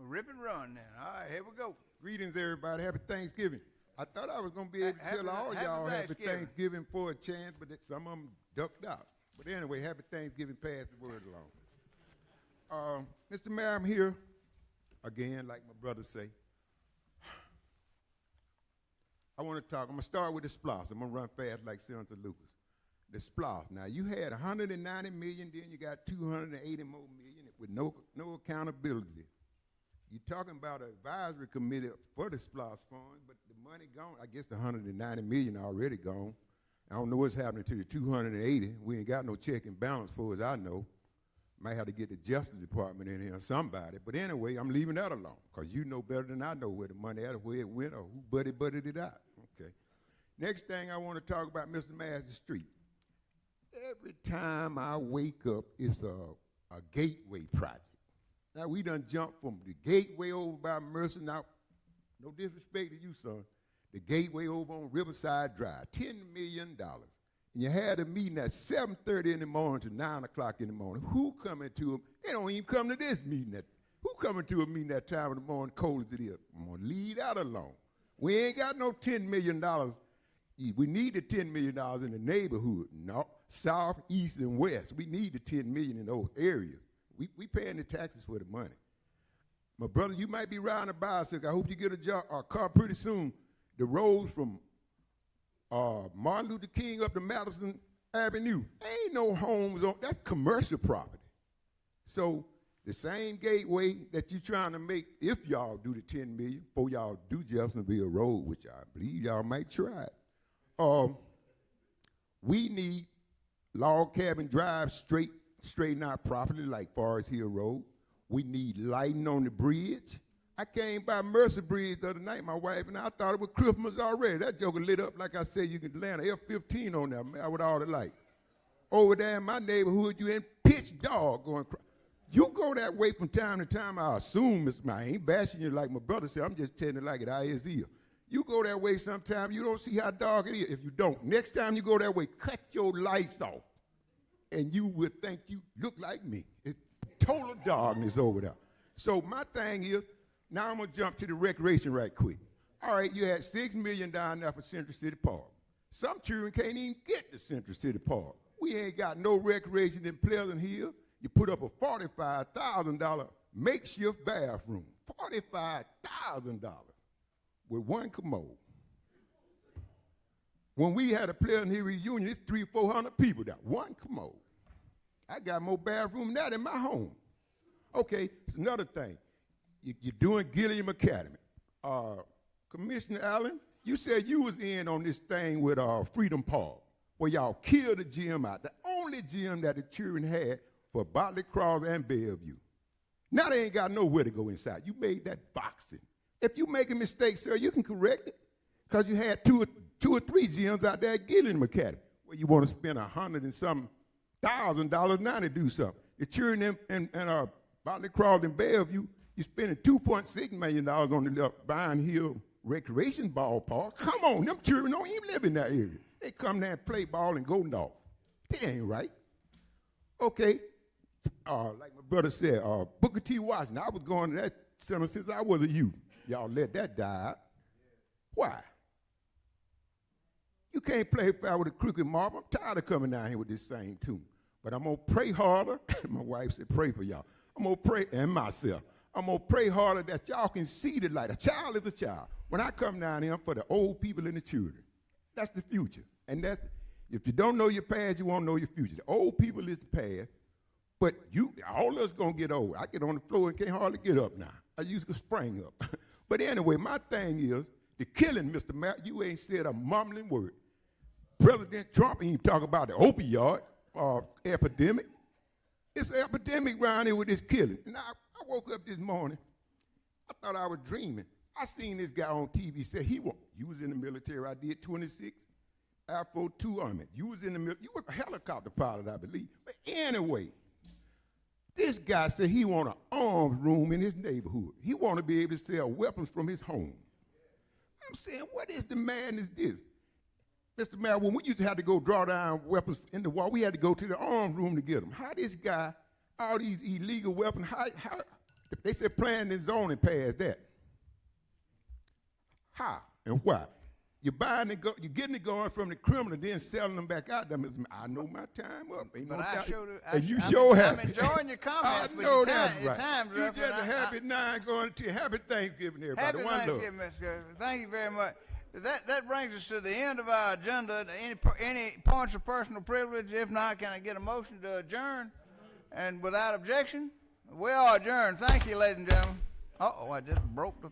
Rip and run then. All right, here we go. Greetings, everybody. Happy Thanksgiving. I thought I was going to be able to tell all y'all happy Thanksgiving for a chance, but some of them ducked out. But anyway, happy Thanksgiving, pass the word along. Mr. Mayor, I'm here again, like my brother say. I want to talk. I'm going to start with the SPLOST. I'm going to run fast like Senator Lucas. The SPLOST. Now, you had 190 million, then you got 280 more million with no accountability. You're talking about an advisory committee for the SPLOST fund, but the money gone. I guess the 190 million already gone. I don't know what's happening to the 280. We ain't got no check and balance for as I know. Might have to get the Justice Department in here or somebody. But anyway, I'm leaving that alone, because you know better than I know where the money is, where it went, or who buddied it out. Okay. Next thing I want to talk about, Mr. Mayor, is the street. Every time I wake up, it's a gateway project. Now, we done jumped from the gateway over by Mercer. Now, no disrespect to you, son. The gateway over on Riverside Drive, $10 million. And you had a meeting at 7:30 in the morning to 9 o'clock in the morning. Who coming to them? They don't even come to this meeting. Who coming to a meeting that time of the morning, cold as it is? I'm going to leave that alone. We ain't got no $10 million. We need the $10 million in the neighborhood, no, south, east, and west. We need the $10 million in those areas. We paying the taxes for the money. My brother, you might be riding a bicycle. I hope you get a car pretty soon. The roads from Martin Luther King up to Madison Avenue, ain't no homes on, that's commercial property. So the same gateway that you trying to make, if y'all do the 10 million, before y'all do Jeffersonville Road, which I believe y'all might try it, we need Log Cabin Drive straighten out properly like Forest Hill Road. We need lighting on the bridge. I came by Mercer Bridge the other night, my wife, and I thought it was Christmas already. That joker lit up, like I said, you can land an F-15 on there, man, with all the lights. Over there in my neighborhood, you in pitch dark going crazy. You go that way from time to time, I assume, Mr. Mayor. I ain't bashing you like my brother said. I'm just telling you like it is here. You go that way sometime, you don't see how dark it is. If you don't, next time you go that way, cut your lights off, and you would think you look like me. It's total darkness over there. So my thing is, now I'm going to jump to the recreation right quick. All right, you had $6 million down there for Central City Park. Some children can't even get to Central City Park. We ain't got no recreation in Pleasant Hill. You put up a $45,000 makeshift bathroom. $45,000 with one commode. When we had a Pleasant Hill reunion, it's 300-400 people there. One commode. I got more bathroom than that in my home. Okay, it's another thing. You're doing Gilliam Academy. Commissioner Allen, you said you was in on this thing with Freedom Park, where y'all killed the gym out, the only gym that the children had for Botley Cross and Bellevue. Now they ain't got nowhere to go inside. You made that boxing. If you make a mistake, sir, you can correct it, because you had two or three gyms out there at Gilliam Academy, where you want to spend $100 and something $1,000 now to do something. The children in Botley Cross and Bellevue, you're spending $2.6 million on the Vine Hill Recreation Ballpark. Come on, them children don't even live in that area. They come there and play ball and go off. That ain't right. Okay, like my brother said, Booker T. Washington, I was going to that center since I was a youth. Y'all let that die out. Why? You can't play fair with a crooked marble. I'm tired of coming down here with this same tune. But I'm going to pray harder. My wife said pray for y'all. I'm going to pray, and myself. I'm going to pray harder that y'all can see the light. A child is a child. When I come down here, I'm for the old people and the children. That's the future. And that's, if you don't know your past, you won't know your future. The old people is the past, but all of us going to get old. I get on the floor and can't hardly get up now. I used to spring up. But anyway, my thing is, the killing, Mr. Matt, you ain't said a mumbling word. President Trump ain't talk about the opioid. epidemic. It's an epidemic around here with this killing. And I woke up this morning. I thought I was dreaming. I seen this guy on TV say you was in the military. I did 26, Air Force 2 Army. You was in the military. You was a helicopter pilot, I believe. But anyway, this guy said he want an arms room in his neighborhood. He want to be able to sell weapons from his home. I'm saying, what is the madness this? Mr. Mayor, when we used to have to go draw down weapons in the war, we had to go to the arms room to get them. How this guy, all these illegal weapons, how they said planning and zoning passed that. How and why? You're buying it, you're getting it going from the criminal, then selling them back out there. I know my time up. Ain't But no I doubt. showed it. And you sure I'm have. enjoying your comments. I but know your that's time, your right. time's You up, just and a happy nine going to happy Thanksgiving, everybody. Happy One love. Thanksgiving, Mr. Griffin. Thank you very much. That brings us to the end of our agenda. Any points of personal privilege? If not, can I get a motion to adjourn? And without objection, we are adjourned. Thank you, ladies and gentlemen. Uh-oh, I just broke the